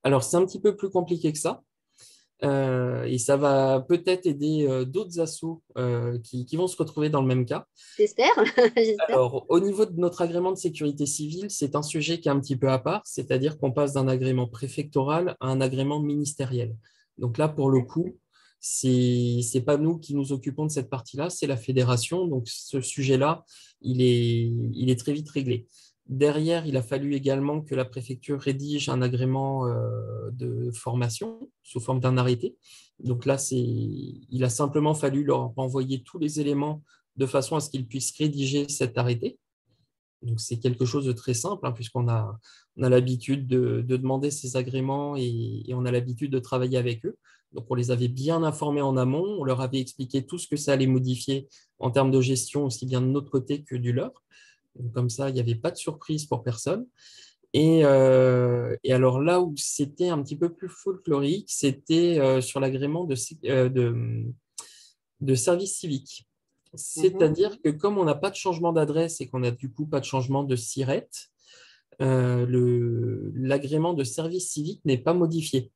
Alors c'est un petit peu plus compliqué que ça. Et ça va peut-être aider d'autres assos qui vont se retrouver dans le même cas. J'espère. J'espère. Alors, au niveau de notre agrément de sécurité civile, c'est un sujet qui est un petit peu à part, c'est-à-dire qu'on passe d'un agrément préfectoral à un agrément ministériel. Donc là, pour le coup, c'est pas nous qui nous occupons de cette partie-là, c'est la fédération. Donc ce sujet-là, il est très vite réglé. Derrière, il a fallu également que la préfecture rédige un agrément de formation sous forme d'un arrêté. Donc là, il a simplement fallu leur envoyer tous les éléments de façon à ce qu'ils puissent rédiger cet arrêté. Donc, c'est quelque chose de très simple, hein, puisqu'on a l'habitude de demander ces agréments et on a l'habitude de travailler avec eux. Donc, on les avait bien informés en amont, on leur avait expliqué tout ce que ça allait modifier en termes de gestion, aussi bien de notre côté que du leur. Donc, comme ça, il n'y avait pas de surprise pour personne. Et alors là où c'était un petit peu plus folklorique, c'était sur l'agrément de service civique. Mhm. C'est-à-dire que comme on n'a pas de changement d'adresse et qu'on n'a du coup pas de changement de SIRET, l'agrément de service civique n'est pas modifié.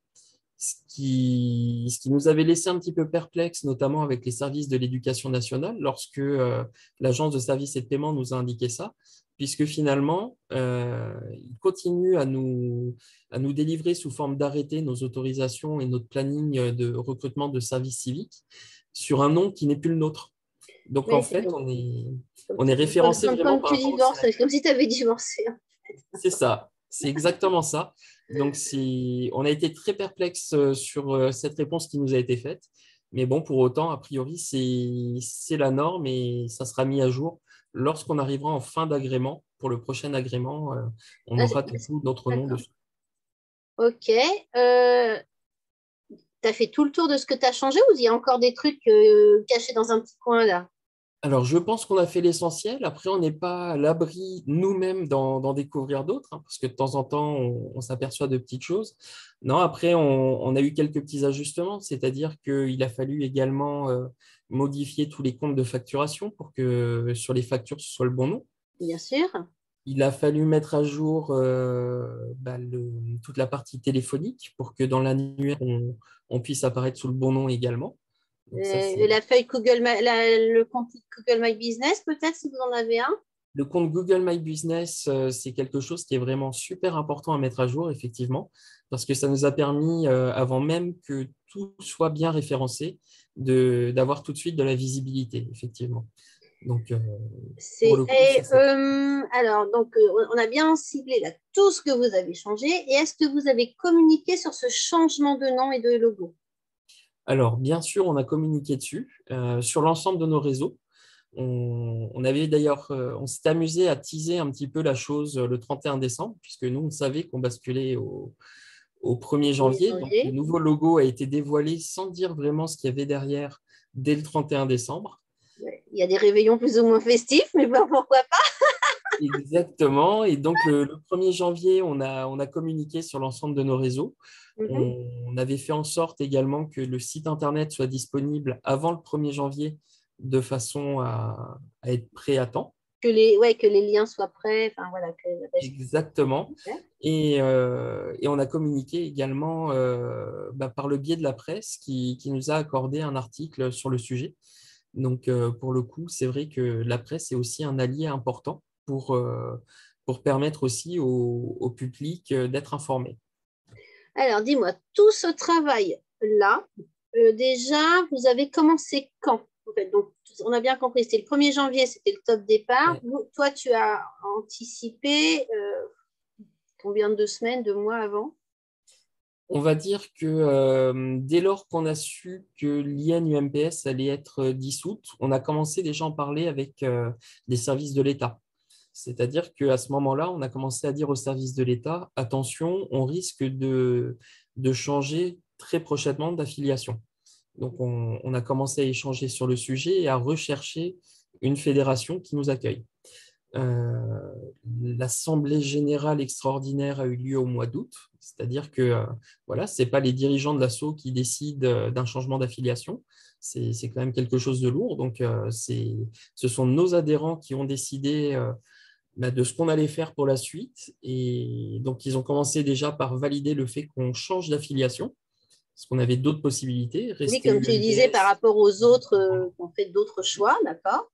Ce qui nous avait laissé un petit peu perplexe, notamment avec les services de l'éducation nationale, lorsque l'agence de services et de paiement nous a indiqué ça, puisque finalement, ils continuent à nous délivrer sous forme d'arrêté nos autorisations et notre planning de recrutement de services civiques sur un nom qui n'est plus le nôtre. Donc, en Oui, c'est fait, donc, on est comme, référencé comme, vraiment comme par tu rapport au divorces, SIRET. c'est comme si tu avais divorcé. C'est ça, c'est exactement ça. Donc, on a été très perplexe sur cette réponse qui nous a été faite. Mais bon, pour autant, a priori, c'est la norme et ça sera mis à jour lorsqu'on arrivera en fin d'agrément. Pour le prochain agrément, on Ah, aura du coup notre nom d'accord. dessus. Ok. Tu as fait tout le tour de ce que tu as changé ou il y a encore des trucs cachés dans un petit coin là? Alors, je pense qu'on a fait l'essentiel. Après, on n'est pas à l'abri nous-mêmes d'en découvrir d'autres, hein, parce que de temps en temps, on s'aperçoit de petites choses. Non, après, on a eu quelques petits ajustements, c'est-à-dire qu'il a fallu également modifier tous les comptes de facturation pour que sur les factures, ce soit le bon nom. Bien sûr. Il a fallu mettre à jour toute la partie téléphonique pour que dans l'annuaire, on puisse apparaître sous le bon nom également. Donc ça, c'est La feuille le compte Google My Business, peut-être, si vous en avez un. Le compte Google My Business, c'est quelque chose qui est vraiment super important à mettre à jour, effectivement, parce que ça nous a permis, avant même que tout soit bien référencé, d'avoir tout de suite de la visibilité, effectivement. Donc, pour le coup, ça c'est Alors, donc, on a bien ciblé là, tout ce que vous avez changé. Et est-ce que vous avez communiqué sur ce changement de nom et de logo? Alors, bien sûr, on a communiqué dessus sur l'ensemble de nos réseaux. On avait d'ailleurs, on s'était amusé à teaser un petit peu la chose le 31 décembre, puisque nous, on savait qu'on basculait au 1er 1er janvier. Donc, le janvier. nouveau logo a été dévoilé sans dire vraiment ce qu'il y avait derrière dès le 31 décembre. Ouais. Il y a des réveillons plus ou moins festifs, mais bon, pourquoi pas? Exactement. Et donc, le 1er janvier, on a communiqué sur l'ensemble de nos réseaux. Mhm. On avait fait en sorte également que le site Internet soit disponible avant le 1er janvier de façon à être prêt à temps. Que les liens soient prêts. Enfin, voilà, que la page Exactement. soit faite. Et on a communiqué également par le biais de la presse qui nous a accordé un article sur le sujet. Donc, pour le coup, c'est vrai que la presse est aussi un allié important pour permettre aussi au public d'être informé. Alors, dis-moi, tout ce travail-là, déjà, vous avez commencé quand? En fait, donc, on a bien compris, c'était le 1er janvier, c'était le top départ. Ouais. Toi, tu as anticipé combien de semaines, de mois avant? On va dire que dès lors qu'on a su que l'IN-UMPS allait être dissoute, on a commencé déjà à en parler avec des services de l'État. C'est-à-dire qu'à ce moment-là, on a commencé à dire aux services de l'État, attention, on risque de changer très prochainement d'affiliation. Donc, on a commencé à échanger sur le sujet et à rechercher une fédération qui nous accueille. Euh, L'Assemblée générale extraordinaire a eu lieu au mois d'août, c'est-à-dire que voilà, ce n'est pas les dirigeants de l'ASSO qui décident d'un changement d'affiliation, c'est quand même quelque chose de lourd. Donc, ce sont nos adhérents qui ont décidé de ce qu'on allait faire pour la suite. Et donc, ils ont commencé déjà par valider le fait qu'on change d'affiliation, parce qu'on avait d'autres possibilités, Oui, rester comme tu disais, par UMPS. rapport aux autres qui ont fait d'autres choix, d'accord?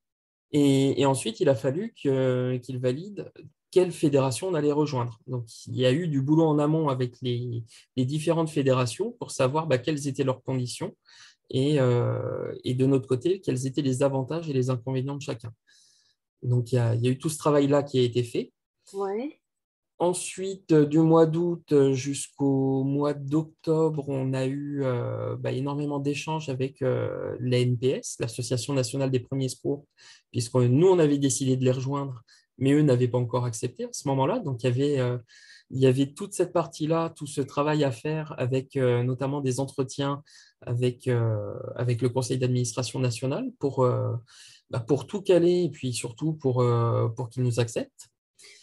Et ensuite, il a fallu qu'il valide quelle fédération on allait rejoindre. Donc, il y a eu du boulot en amont avec les différentes fédérations pour savoir quelles étaient leurs conditions et de notre côté, quels étaient les avantages et les inconvénients de chacun. Donc, il y a eu tout ce travail-là qui a été fait. Ouais. Ensuite, du mois d'août jusqu'au mois d'octobre, on a eu énormément d'échanges avec l'ANPS, l'Association nationale des premiers secours, puisque nous, on avait décidé de les rejoindre, mais eux n'avaient pas encore accepté à ce moment-là. Donc, il y avait toute cette partie-là, tout ce travail à faire avec notamment des entretiens avec le conseil d'administration national pour tout caler et puis surtout pour qu'ils nous acceptent.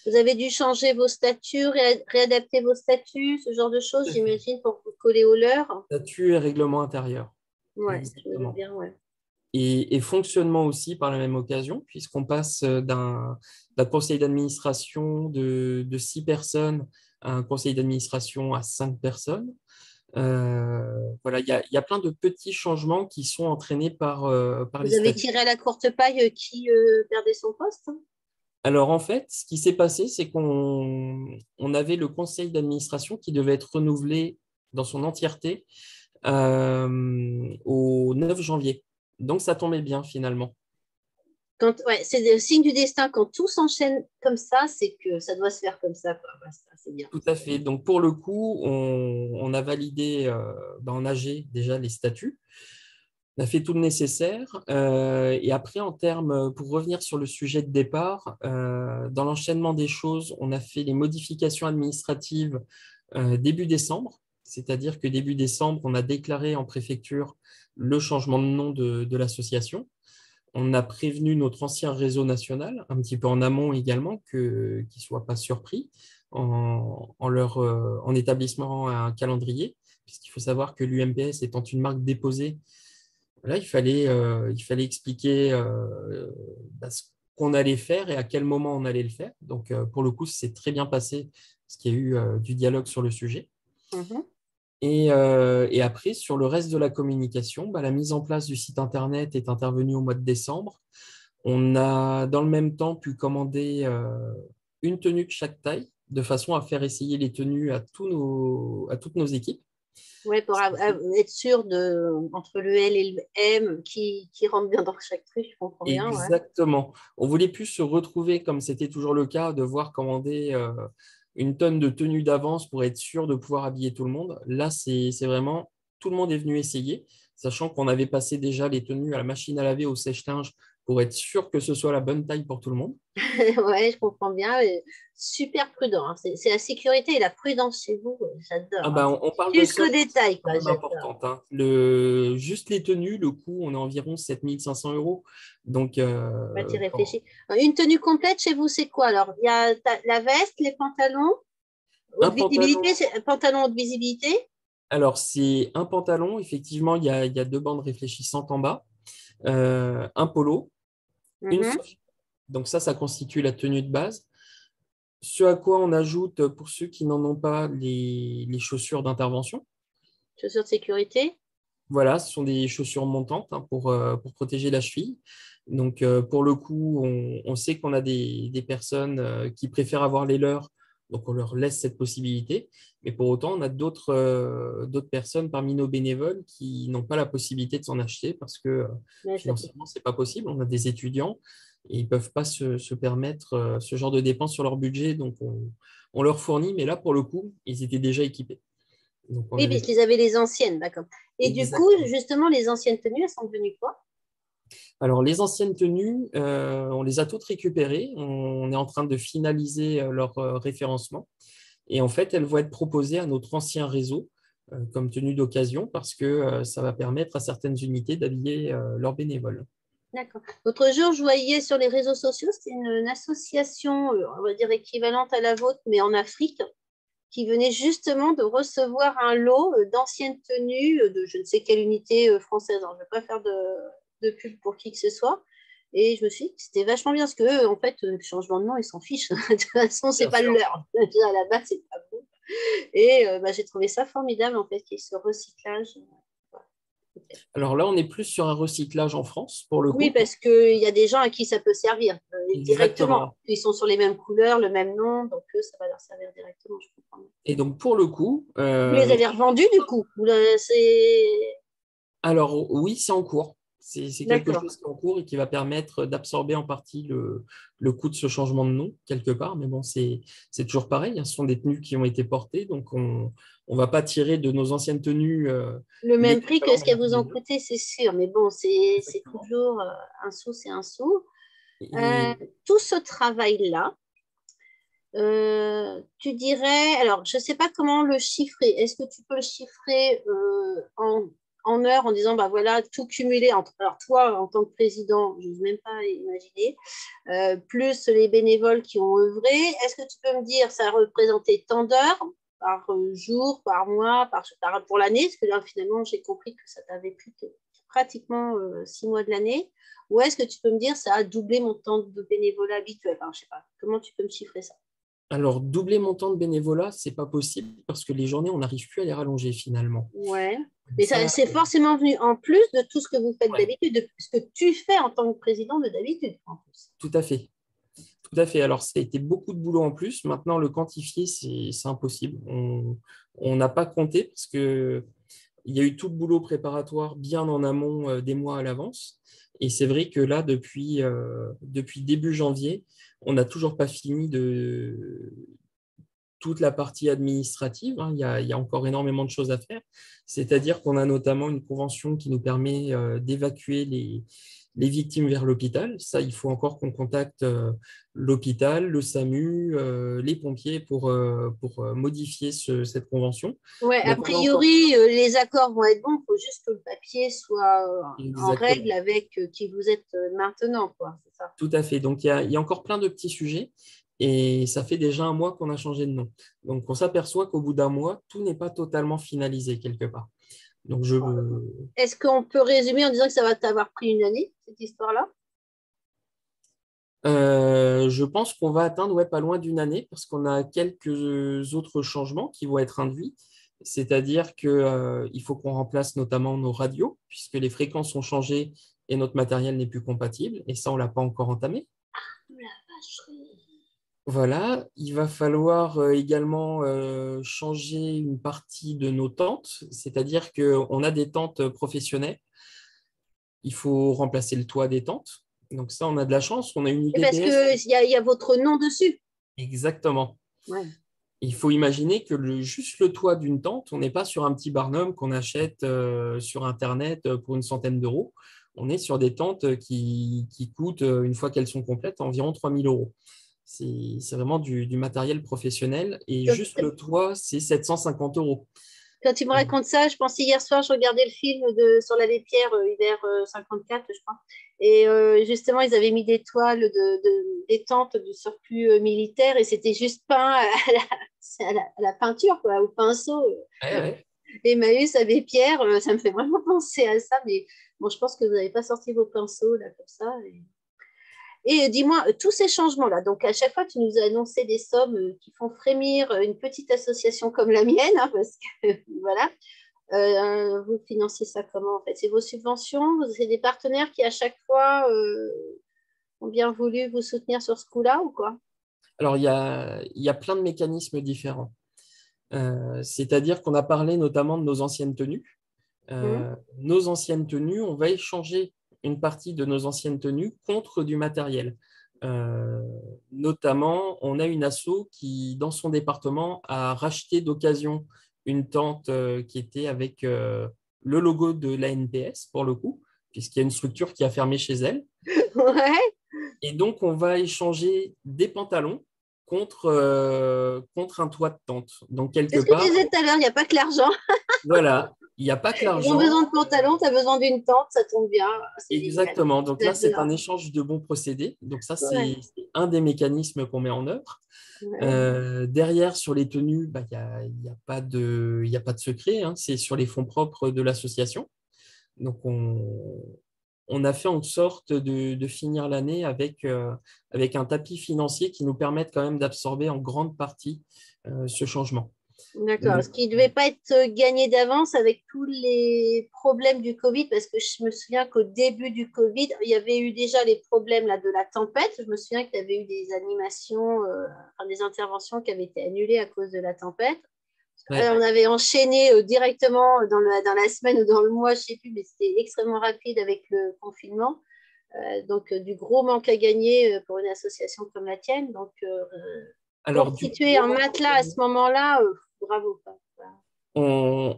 Vous avez dû changer vos statuts, réadapter vos statuts, ce genre de choses, j'imagine, pour vous coller au leur. Statut et règlement intérieur. Ouais, je me doute Exactement. bien, ouais. Et fonctionnement aussi par la même occasion, puisqu'on passe d'un conseil d'administration de 6 personnes à un conseil d'administration à 5 personnes. Voilà, il y a plein de petits changements qui sont entraînés par les Vous avez statuts. tiré à la courte paille qui perdait son poste, hein? Alors en fait, ce qui s'est passé, c'est qu'on avait le conseil d'administration qui devait être renouvelé dans son entièreté au 9 janvier. Donc ça tombait bien finalement. Ouais, c'est le signe du destin. Quand tout s'enchaîne comme ça, c'est que ça doit se faire comme ça, quoi. Basta, c'est bien. Tout à fait. Donc pour le coup, on a validé en AG déjà les statuts. On a fait tout le nécessaire. Et après, pour revenir sur le sujet de départ, dans l'enchaînement des choses, on a fait les modifications administratives début décembre. C'est-à-dire que début décembre, on a déclaré en préfecture le changement de nom de l'association. On a prévenu notre ancien réseau national, un petit peu en amont également, qu'ils ne soient pas surpris en établissant un calendrier, puisqu'il faut savoir que l'UMPS étant une marque déposée, là, il fallait expliquer ce qu'on allait faire et à quel moment on allait le faire. Donc, pour le coup, c'est très bien passé, parce qu'il y a eu du dialogue sur le sujet. Mhm. Et après, sur le reste de la communication, la mise en place du site Internet est intervenue au mois de décembre. On a, dans le même temps, pu commander une tenue de chaque taille, de façon à faire essayer les tenues à toutes nos équipes. Ouais, pour être sûr entre le L et le M qui rentre bien dans chaque truc, je comprends bien, ouais. Exactement. On voulait plus se retrouver, comme c'était toujours le cas, devoir commander une tonne de tenues d'avance pour être sûr de pouvoir habiller tout le monde. Là, c'est vraiment, tout le monde est venu essayer, sachant qu'on avait passé déjà les tenues à la machine à laver, au sèche-linge, pour être sûr que ce soit la bonne taille pour tout le monde. Ouais, je comprends bien. Super prudent, hein. C'est la sécurité et la prudence chez vous, Ah j'adore, hein. ben, on parle de Jusqu'au sommes détail, quand quoi, même j'adore. importantes, hein. Juste les tenues, le coût, on est environ 7 500 euros. Donc, Ouais, tu réfléchis. Une tenue complète chez vous, c'est quoi? Alors, il y a la veste, les pantalons, un haute pantalon. visibilité, pantalon haute visibilité. Alors, c'est un pantalon, effectivement, il y a 2 bandes réfléchissantes en bas, un polo, une Mhm. soie. Donc ça constitue la tenue de base. Ce à quoi on ajoute, pour ceux qui n'en ont pas, les chaussures d'intervention. Chaussures de sécurité. Voilà, ce sont des chaussures montantes pour protéger la cheville. Donc, pour le coup, on sait qu'on a des personnes qui préfèrent avoir les leurs Donc, on leur laisse cette possibilité. Mais pour autant, on a d'autres personnes parmi nos bénévoles qui n'ont pas la possibilité de s'en acheter parce que Ouais, ça peut. financièrement, ce n'est pas possible. On a des étudiants et ils ne peuvent pas se permettre ce genre de dépenses sur leur budget. Donc, on leur fournit. Mais là, pour le coup, ils étaient déjà équipés. Donc, on Oui, n'avait parce pas. qu'ils avaient les anciennes, d'accord. Et du coup, Exactement. justement, les anciennes tenues, elles sont devenues quoi? Alors, les anciennes tenues, on les a toutes récupérées. On est en train de finaliser leur référencement. Et en fait, elles vont être proposées à notre ancien réseau comme tenue d'occasion parce que ça va permettre à certaines unités d'habiller leurs bénévoles. D'accord. L'autre jour, je voyais sur les réseaux sociaux, c'est une association, on va dire équivalente à la vôtre, mais en Afrique, qui venait justement de recevoir un lot d'anciennes tenues de je ne sais quelle unité française. Alors, je ne vais pas faire de pub pour qui que ce soit. Et je me suis dit que c'était vachement bien parce que, en fait, le changement de nom, ils s'en fichent. De toute façon, c'est Bien pas le sûr. leur. Déjà, à la base, c'est pas bon. Et bah, j'ai trouvé ça formidable, en fait, qu'il y ait ce recyclage. Voilà. Alors là, on est plus sur un recyclage en France pour le Oui, coup. parce qu'il y a des gens à qui ça peut servir directement. Exactement. Ils sont sur les mêmes couleurs, le même nom, donc ça va leur servir directement, je comprends. Et donc pour le coup, Vous les avez revendus du coup? C'est... alors oui, c'est en cours. C'est quelque D'accord. chose qui est en cours et qui va permettre d'absorber en partie le coût de ce changement de nom quelque part. Mais bon, c'est toujours pareil, hein. Ce sont des tenues qui ont été portées, donc on ne va pas tirer de nos anciennes tenues Le même prix que l'équivalent ce d'un qu'elles vous ont bénévole. coûté, c'est sûr. Mais bon, c'est Exactement. toujours un sou, c'est un sou. Euh, Et tout ce travail-là, tu dirais, alors je ne sais pas comment le chiffrer. Est-ce que tu peux le chiffrer en heures en disant, bah voilà, tout cumulé entre, alors toi, en tant que président, je n'ose même pas imaginer, plus les bénévoles qui ont œuvré, est-ce que tu peux me dire, ça a représenté tant d'heures par jour, par mois, pour l'année? Parce que là, finalement, j'ai compris que ça t'avait pris pratiquement 6 mois de l'année. Ou est-ce que tu peux me dire, ça a doublé mon temps de bénévolat habituel? Enfin, je ne sais pas, comment tu peux me chiffrer ça? alors, doubler mon temps de bénévolat, c'est pas possible parce que les journées, on n'arrive plus à les rallonger finalement. Ouais. Mais ça, Ça, c'est forcément venu en plus de tout ce que vous faites ouais, d'habitude, de ce que tu fais en tant que président de d'habitude, en plus. tout à fait. Tout à fait. Alors, ça a été beaucoup de boulot en plus. Maintenant, le quantifier, c'est impossible. On n'a pas compté parce que il y a eu tout le boulot préparatoire bien en amont des mois à l'avance. Et c'est vrai que là, depuis début janvier, on n'a toujours pas fini de toute la partie administrative, hein. Il y a encore énormément de choses à faire. C'est-à-dire qu'on a notamment une convention qui nous permet d'évacuer les victimes vers l'hôpital. Ça, il faut encore qu'on contacte l'hôpital, le SAMU, les pompiers pour modifier cette convention. Ouais, a Donc, on a encore. priori, les accords vont être bons, il faut juste que le papier soit en règle Exactement. avec qui vous êtes maintenant, quoi, c'est ça. Tout à fait. Donc, il y a encore plein de petits sujets et ça fait déjà un mois qu'on a changé de nom. Donc, on s'aperçoit qu'au bout d'un mois, tout n'est pas totalement finalisé quelque part. Donc, Est-ce qu'on peut résumer en disant que ça va t'avoir pris une année, cette histoire-là? je pense qu'on va atteindre ouais, pas loin d'une année parce qu'on a quelques autres changements qui vont être induits. C'est-à-dire qu'il faut qu'on remplace notamment nos radios puisque les fréquences ont changé et notre matériel n'est plus compatible. Et ça, on ne l'a pas encore entamé. La vacherie. Voilà, il va falloir également changer une partie de nos tentes, c'est-à-dire qu'on a des tentes professionnelles, il faut remplacer le toit des tentes. Donc ça, on a de la chance, on a une Et parce UDPS. qu'il y a votre nom dessus. Exactement. Ouais. Il faut imaginer que juste le toit d'une tente, on n'est pas sur un petit barnum qu'on achète sur Internet pour une centaine d'euros. On est sur des tentes qui coûtent, une fois qu'elles sont complètes, environ 3 000 euros. C'est vraiment du matériel professionnel. Et Quand, juste le toit, c'est 750 euros. quand tu me racontes ça, je pensais hier soir, je regardais le film sur l'abbé Pierre, hiver 54, je crois. Et justement, ils avaient mis des toiles, des tentes du surplus militaire et c'était juste peint à la peinture, quoi, au pinceau. Ouais, ouais. Emmaüs, Abbé Pierre, ça me fait vraiment penser à ça. Mais bon, je pense que vous n'avez pas sorti vos pinceaux là comme ça. Et dis-moi, tous ces changements-là, donc à chaque fois, tu nous as annoncé des sommes qui font frémir une petite association comme la mienne, hein, parce que voilà, vous financez ça comment en fait? C'est vos subventions, c'est des partenaires qui à chaque fois ont bien voulu vous soutenir sur ce coup-là ou quoi? Alors, il y a plein de mécanismes différents. C'est-à-dire qu'on a parlé notamment de nos anciennes tenues. Mhm. Nos anciennes tenues, on va échanger une partie de nos anciennes tenues contre du matériel. Euh, Notamment, on a une asso qui, dans son département, a racheté d'occasion une tente qui était avec le logo de l'ANPS, pour le coup, puisqu'il y a une structure qui a fermé chez elle. Ouais. Et donc, on va échanger des pantalons contre un toit de tente. Donc, quelque C'est ce que tu part, disais tout à l'heure, il n'y a pas que l'argent. voilà, il n'y a pas que Ils ont besoin l'argent. de pantalons, tu as besoin d'une tente, ça tombe bien. C'est génial. Exactement. Donc là, c'est un J'adore. échange de bons procédés. Donc ça, Ouais. c'est un des mécanismes qu'on met en œuvre. Ouais. Derrière, sur les tenues, bah, il y a pas de secret, hein. C'est sur les fonds propres de l'association. Donc, on a fait en sorte de finir l'année avec un tapis financier qui nous permette quand même d'absorber en grande partie ce changement. D'accord. Donc, Ce qui ne devait pas être gagné d'avance avec tous les problèmes du Covid, parce que je me souviens qu'au début du Covid, il y avait eu déjà les problèmes là, de la tempête. Je me souviens qu'il y avait eu des animations, enfin, des interventions qui avaient été annulées à cause de la tempête. ouais. On avait enchaîné directement dans la semaine ou dans le mois, je ne sais plus, mais c'était extrêmement rapide avec le confinement. Donc, du gros manque à gagner pour une association comme la tienne. Donc, Alors, du constituer gros un manque à matelas à gagner. ce moment-là, bravo. Quoi. Voilà.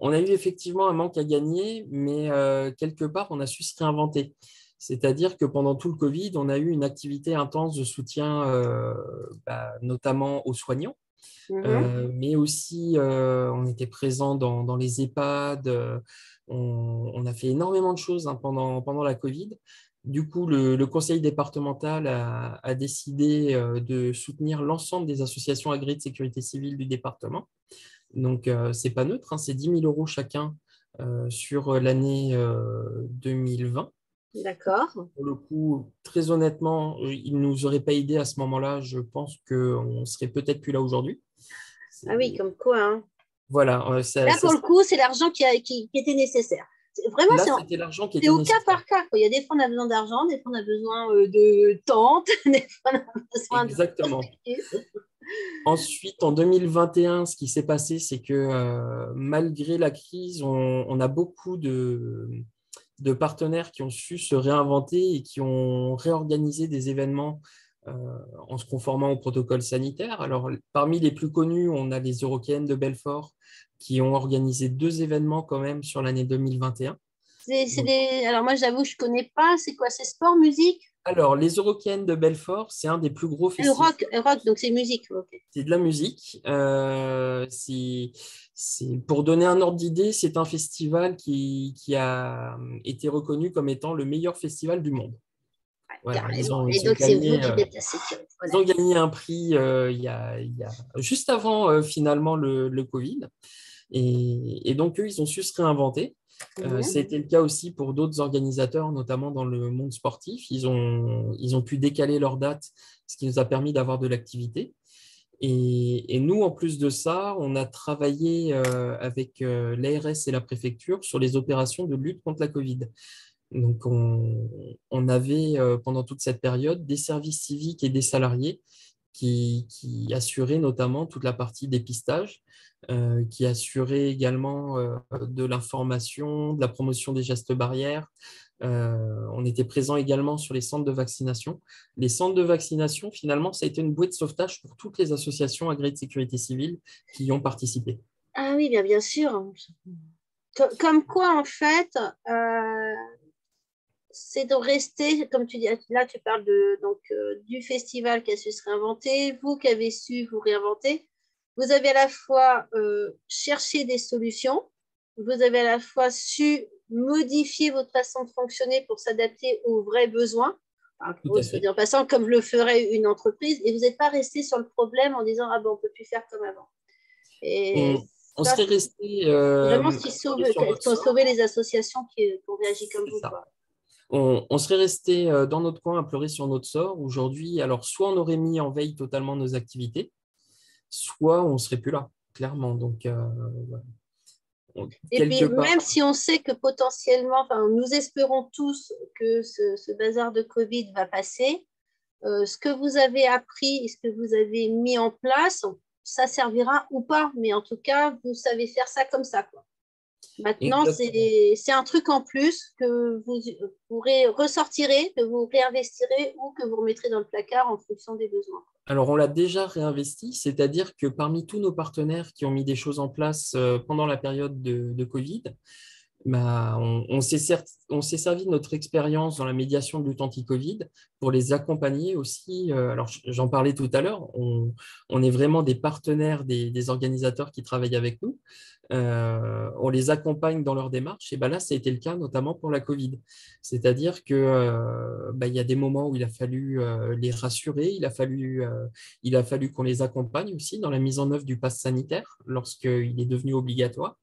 On a eu effectivement un manque à gagner, mais quelque part, on a su se réinventer. C'est-à-dire que pendant tout le Covid, on a eu une activité intense de soutien, notamment aux soignants, Mhm. mais aussi on était présent dans les EHPAD. On a fait énormément de choses, hein, pendant la Covid. Du coup, le conseil départemental a décidé de soutenir l'ensemble des associations agréées de sécurité civile du département. Donc, c'est pas neutre, hein, c'est 10 000 euros chacun sur l'année 2020. D'accord. Pour le coup, très honnêtement, ils ne nous auraient pas aidés à ce moment-là. Je pense qu'on serait peut-être plus là aujourd'hui. Ah oui, C'est- comme quoi. Hein. Voilà, Là, pour le coup, c'est l'argent qui était nécessaire. Vraiment, là, c'était l'argent qui c'est était au cas nécessaire. par cas. Quoi. Il y a des fois, on a besoin d'argent, des fois, on a besoin de tentes, des fois, on a besoin de Exactement. Ensuite, en 2021, ce qui s'est passé, c'est que malgré la crise, on a beaucoup de partenaires qui ont su se réinventer et qui ont réorganisé des événements euh, en se conformant au protocole sanitaire. Alors, parmi les plus connus, on a les Eurocaines de Belfort qui ont organisé 2 événements quand même sur l'année 2021. Donc, Alors, moi, j'avoue, je ne connais pas. C'est quoi? C'est sport, musique? alors, les Eurocaines de Belfort, c'est un des plus gros festivals. Rock, donc c'est musique. Ok. C'est de la musique. Pour donner un ordre d'idée, c'est un festival qui a été reconnu comme étant le meilleur festival du monde. Voilà, Carrément. Et donc, c'est vous qui êtes la sécurité. ils ont gagné un prix juste avant finalement le Covid. Et donc, eux, ils ont su se réinventer. Mhm. C'était le cas aussi pour d'autres organisateurs, notamment dans le monde sportif. Ils ont pu décaler leurs dates, ce qui nous a permis d'avoir de l'activité. Et nous, en plus de ça, on a travaillé avec l'ARS et la préfecture sur les opérations de lutte contre la Covid. Donc, on avait pendant toute cette période des services civiques et des salariés qui assuraient notamment toute la partie dépistage, qui assuraient également de l'information, de la promotion des gestes barrières. On était présent également sur les centres de vaccination. Les centres de vaccination, finalement, ça a été une bouée de sauvetage pour toutes les associations agréées de sécurité civile qui y ont participé. Ah oui, bien sûr. Comme quoi, en fait, euh, c'est de rester, comme tu dis, là tu parles du festival qui a su se réinventer, vous qui avez su vous réinventer, vous avez à la fois cherché des solutions, vous avez à la fois su modifier votre façon de fonctionner pour s'adapter aux vrais besoins, Tout à soit dit fait. en passant, comme le ferait une entreprise, et vous n'êtes pas resté sur le problème en disant ah ben on ne peut plus faire comme avant. Et On ça, serait c'est resté vraiment ce sur notre qui ont sort. sauvé les associations qui ont réagi comme C'est vous, ça. quoi. On serait resté dans notre coin à pleurer sur notre sort. Aujourd'hui, alors soit on aurait mis en veille totalement nos activités, soit on ne serait plus là, clairement. Donc, Et puis, quelque même part, si on sait que potentiellement, enfin, nous espérons tous que ce bazar de Covid va passer, ce que vous avez appris et ce que vous avez mis en place, ça servira ou pas, mais en tout cas, vous savez faire ça comme ça, quoi. Maintenant, Exactement. c'est un truc en plus que vous ressortirez, que vous réinvestirez ou que vous remettrez dans le placard en fonction des besoins. Alors, on l'a déjà réinvesti, c'est-à-dire que parmi tous nos partenaires qui ont mis des choses en place pendant la période de Covid, bah, on s'est servi de notre expérience dans la médiation de lutte anti-Covid pour les accompagner aussi. Alors, j'en parlais tout à l'heure, on est vraiment des partenaires des organisateurs qui travaillent avec nous. On les accompagne dans leur démarche. Et ben là, ça a été le cas notamment pour la Covid. C'est-à-dire que il y a des moments où il a fallu les rassurer, il a fallu qu'on les accompagne aussi dans la mise en œuvre du pass sanitaire lorsqu'il est devenu obligatoire.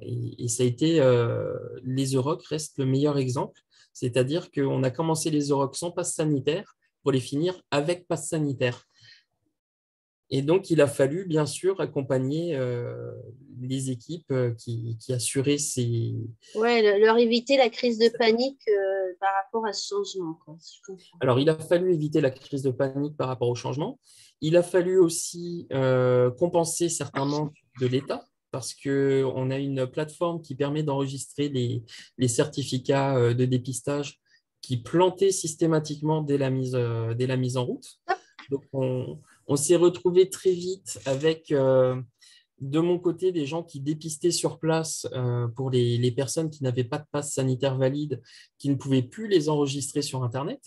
Et ça a été, les Euroc restent le meilleur exemple, c'est-à-dire qu'on a commencé les Euroc sans passe sanitaire pour les finir avec passe sanitaire. Et donc, il a fallu, bien sûr, accompagner les équipes qui assuraient ces... Ouais, leur éviter la crise de panique par rapport à ce changement, quoi, si je comprends. Alors, il a fallu éviter la crise de panique par rapport au changement. Il a fallu aussi compenser certains manques de l'État parce qu'on a une plateforme qui permet d'enregistrer les certificats de dépistage qui plantaient systématiquement dès la mise en route. Donc, on s'est retrouvé très vite avec, de mon côté, des gens qui dépistaient sur place pour les personnes qui n'avaient pas de passe sanitaire valide, qui ne pouvaient plus les enregistrer sur Internet.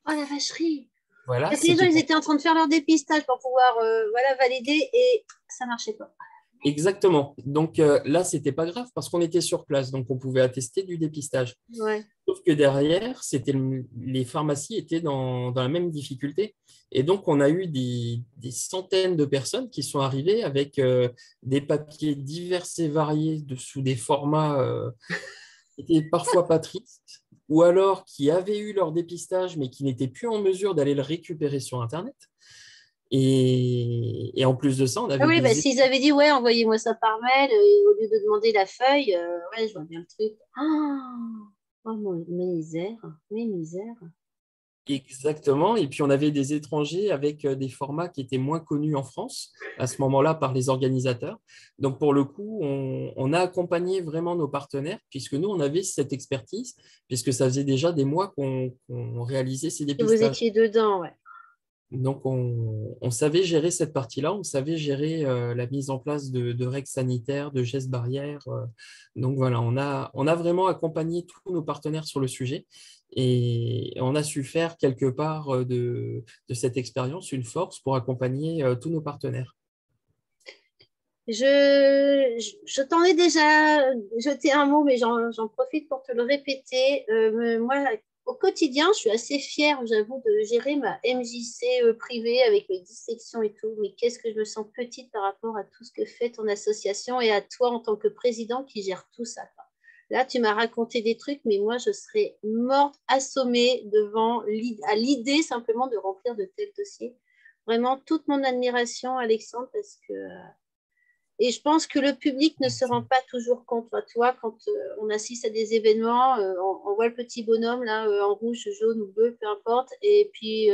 Oh la vacherie! Voilà, Parce que les gens, c'était ils pour... étaient en train de faire leur dépistage pour pouvoir voilà, valider et ça marchait pas. Exactement. Donc là, c'était pas grave parce qu'on était sur place, donc on pouvait attester du dépistage. Ouais. Sauf que derrière, les pharmacies étaient dans la même difficulté. Et donc, on a eu des centaines de personnes qui sont arrivées avec des papiers divers et variés sous des formats qui étaient parfois pas tristes, ou alors qui avaient eu leur dépistage, mais qui n'étaient plus en mesure d'aller le récupérer sur Internet. Et en plus de ça, on Ah avait oui, bah, des... s'ils avaient dit, ouais, envoyez-moi ça par mail, et au lieu de demander la feuille, ouais, je vois bien le truc. Oh, mes misères, mes misères. Exactement. Et puis, on avait des étrangers avec des formats qui étaient moins connus en France à ce moment-là par les organisateurs. Donc, pour le coup, on a accompagné vraiment nos partenaires puisque nous, on avait cette expertise, puisque ça faisait déjà des mois qu'on réalisait ces Et vous dépistages. étiez dedans, ouais. Donc, on savait gérer cette partie-là, on savait gérer la mise en place de règles sanitaires, de gestes barrières. Donc, voilà, on a vraiment accompagné tous nos partenaires sur le sujet et on a su faire quelque part de cette expérience une force pour accompagner tous nos partenaires. Je t'en ai déjà jeté un mot, mais j'en profite pour te le répéter. Moi, au quotidien, je suis assez fière, j'avoue, de gérer ma MJC privée avec mes dissections et tout. Mais qu'est-ce que je me sens petite par rapport à tout ce que fait ton association et à toi en tant que président qui gère tout ça, quoi. Là, tu m'as raconté des trucs, mais moi, je serais morte, assommée à l'idée simplement de remplir de tels dossiers. Vraiment, toute mon admiration, Alexandre, parce que et je pense que le public ne se rend pas toujours compte. Tu vois, quand on assiste à des événements, on voit le petit bonhomme là, en rouge, jaune ou bleu, peu importe. Et puis,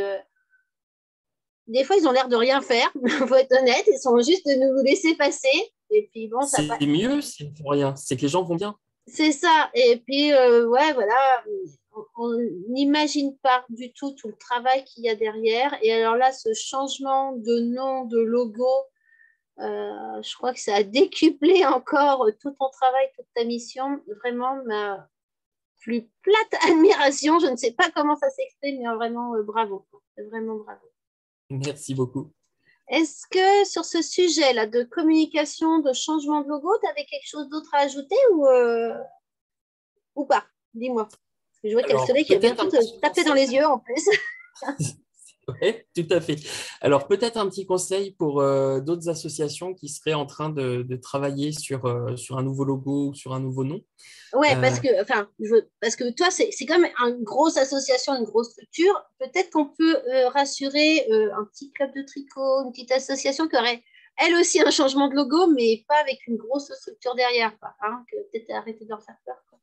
des fois, ils ont l'air de rien faire, il faut être honnête. Ils sont juste de nous laisser passer. Et puis, bon, ça C'est passe. mieux s'ils ne font rien, c'est que les gens vont bien. C'est ça. Et puis, ouais, voilà, on n'imagine pas du tout le travail qu'il y a derrière. Et alors là, ce changement de nom, de logo, je crois que ça a décuplé encore tout ton travail, toute ta mission. Vraiment, ma plus plate admiration. Je ne sais pas comment ça s'exprime, mais vraiment bravo. Vraiment bravo. Merci beaucoup. Est-ce que sur ce sujet-là de communication, de changement de logo, tu avais quelque chose d'autre à ajouter ou pas? Dis-moi. Parce que je vois qu'il y a le Alors, soleil qui vient peut-être tout un te petit taper dans conseil. les yeux en plus. Oui, tout à fait. Alors, peut-être un petit conseil pour d'autres associations qui seraient en train de travailler sur un nouveau logo ou sur un nouveau nom. Ouais, Euh, parce que toi, c'est quand même une grosse association, une grosse structure. Peut-être qu'on peut rassurer un petit club de tricot, une petite association qui aurait, elle aussi, un changement de logo, mais pas avec une grosse structure derrière, quoi, hein, que peut-être arrêter de leur faire peur, quoi.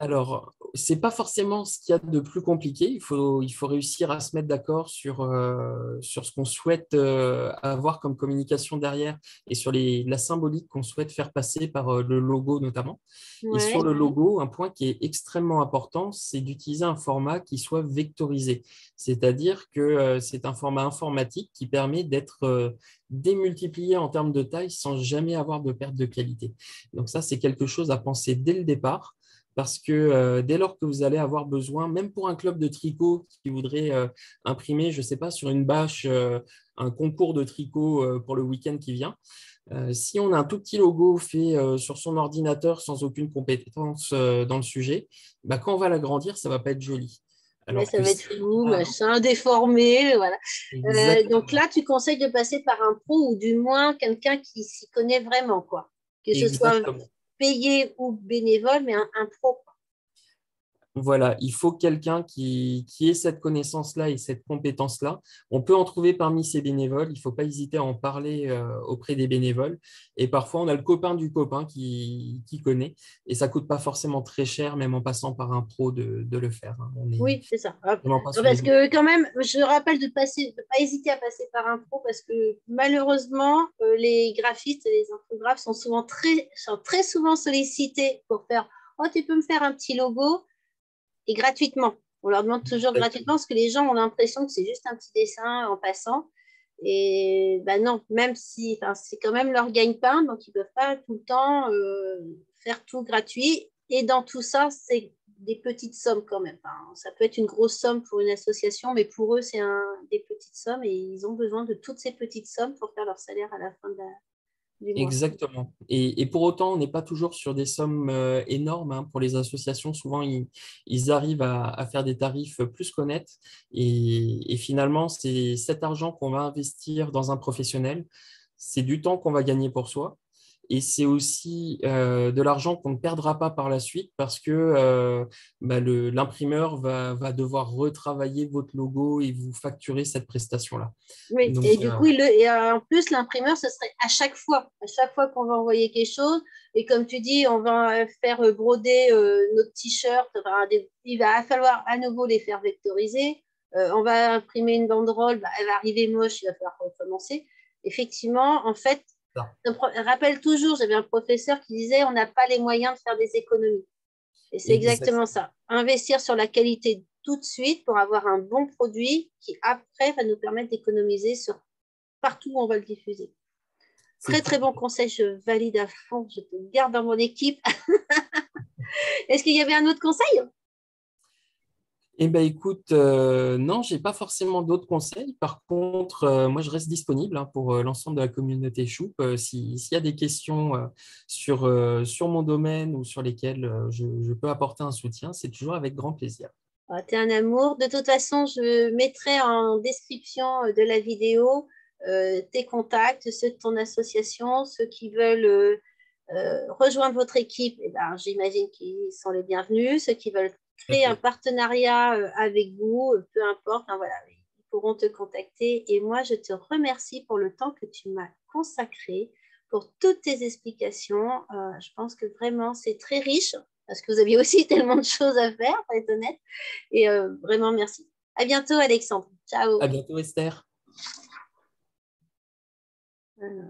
Alors, c'est pas forcément ce qu'il y a de plus compliqué. Il faut réussir à se mettre d'accord sur ce qu'on souhaite avoir comme communication derrière et sur la symbolique qu'on souhaite faire passer par le logo notamment. Et sur Ouais, le logo, un point qui est extrêmement important, c'est d'utiliser un format qui soit vectorisé. C'est-à-dire que c'est un format informatique qui permet d'être démultiplié en termes de taille sans jamais avoir de perte de qualité. Donc ça, c'est quelque chose à penser dès le départ parce que dès lors que vous allez avoir besoin, même pour un club de tricot qui voudrait imprimer, je ne sais pas, sur une bâche, un concours de tricot pour le week-end qui vient, si on a un tout petit logo fait sur son ordinateur sans aucune compétence dans le sujet, bah, quand on va l'agrandir, ça ne va pas être joli. mais Alors ça que va être si flou, on a machin, déformé, voilà. Donc exactement, là, tu conseilles de passer par un pro ou du moins quelqu'un qui s'y connaît vraiment, quoi. Que ce soit exactement. payé ou bénévole, mais un pro. Voilà, il faut quelqu'un qui ait cette connaissance-là et cette compétence-là. On peut en trouver parmi ces bénévoles. Il ne faut pas hésiter à en parler auprès des bénévoles. Et parfois, on a le copain du copain qui connaît. Et ça ne coûte pas forcément très cher, même en passant par un pro, de le faire, hein. On n'est Oui, c'est ça. Hop. vraiment pas Non, sur parce les autres. que quand même, je rappelle de pas hésiter à passer par un pro parce que malheureusement, les graphistes et les infographes sont très souvent sollicités pour faire, oh, tu peux me faire un petit logo et gratuitement. On leur demande toujours gratuitement parce que les gens ont l'impression que c'est juste un petit dessin en passant. Et ben non, même si, enfin, c'est quand même leur gagne-pain, donc ils ne peuvent pas tout le temps faire tout gratuit. Et dans tout ça, c'est des petites sommes quand même. Enfin, ça peut être une grosse somme pour une association, mais pour eux, c'est des petites sommes et ils ont besoin de toutes ces petites sommes pour faire leur salaire à la fin du mois. Exactement. Et pour autant, on n'est pas toujours sur des sommes énormes, hein. Pour les associations, souvent, ils arrivent à faire des tarifs plus qu'honnêtes. Et finalement, c'est cet argent qu'on va investir dans un professionnel. C'est du temps qu'on va gagner pour soi. Et c'est aussi de l'argent qu'on ne perdra pas par la suite parce que bah, l'imprimeur va devoir retravailler votre logo et vous facturer cette prestation-là. Oui, Donc, et du coup, en plus, l'imprimeur, ce serait à chaque fois qu'on va envoyer quelque chose. Et comme tu dis, on va faire broder notre t-shirt. Enfin, il va falloir à nouveau les faire vectoriser. On va imprimer une banderole, bah, elle va arriver moche, il va falloir recommencer. Effectivement, en fait, rappelle toujours, j'avais un professeur qui disait, on n'a pas les moyens de faire des économies. Et c'est exactement exact. ça. Investir sur la qualité tout de suite pour avoir un bon produit qui, après, va nous permettre d'économiser sur partout où on va le diffuser. C'est Très, tout. très bon conseil. Je valide à fond. Je te garde dans mon équipe. Est-ce qu'il y avait un autre conseil? Eh ben écoute, non, j'ai pas forcément d'autres conseils. Par contre, moi, je reste disponible, hein, pour l'ensemble de la communauté Choup. S'il y a des questions sur mon domaine ou sur lesquelles je peux apporter un soutien, c'est toujours avec grand plaisir. Ah, t'es un amour. De toute façon, je mettrai en description de la vidéo tes contacts, ceux de ton association, ceux qui veulent rejoindre votre équipe, eh ben, j'imagine qu'ils sont les bienvenus. Ceux qui veulent Tout à créer un fait. partenariat avec vous, peu importe, hein, voilà, ils pourront te contacter. Et moi, je te remercie pour le temps que tu m'as consacré, pour toutes tes explications. Je pense que vraiment, c'est très riche parce que vous aviez aussi tellement de choses à faire, pour être honnête. Et vraiment, merci. À bientôt, Alexandre. Ciao. À bientôt, Esther. Voilà.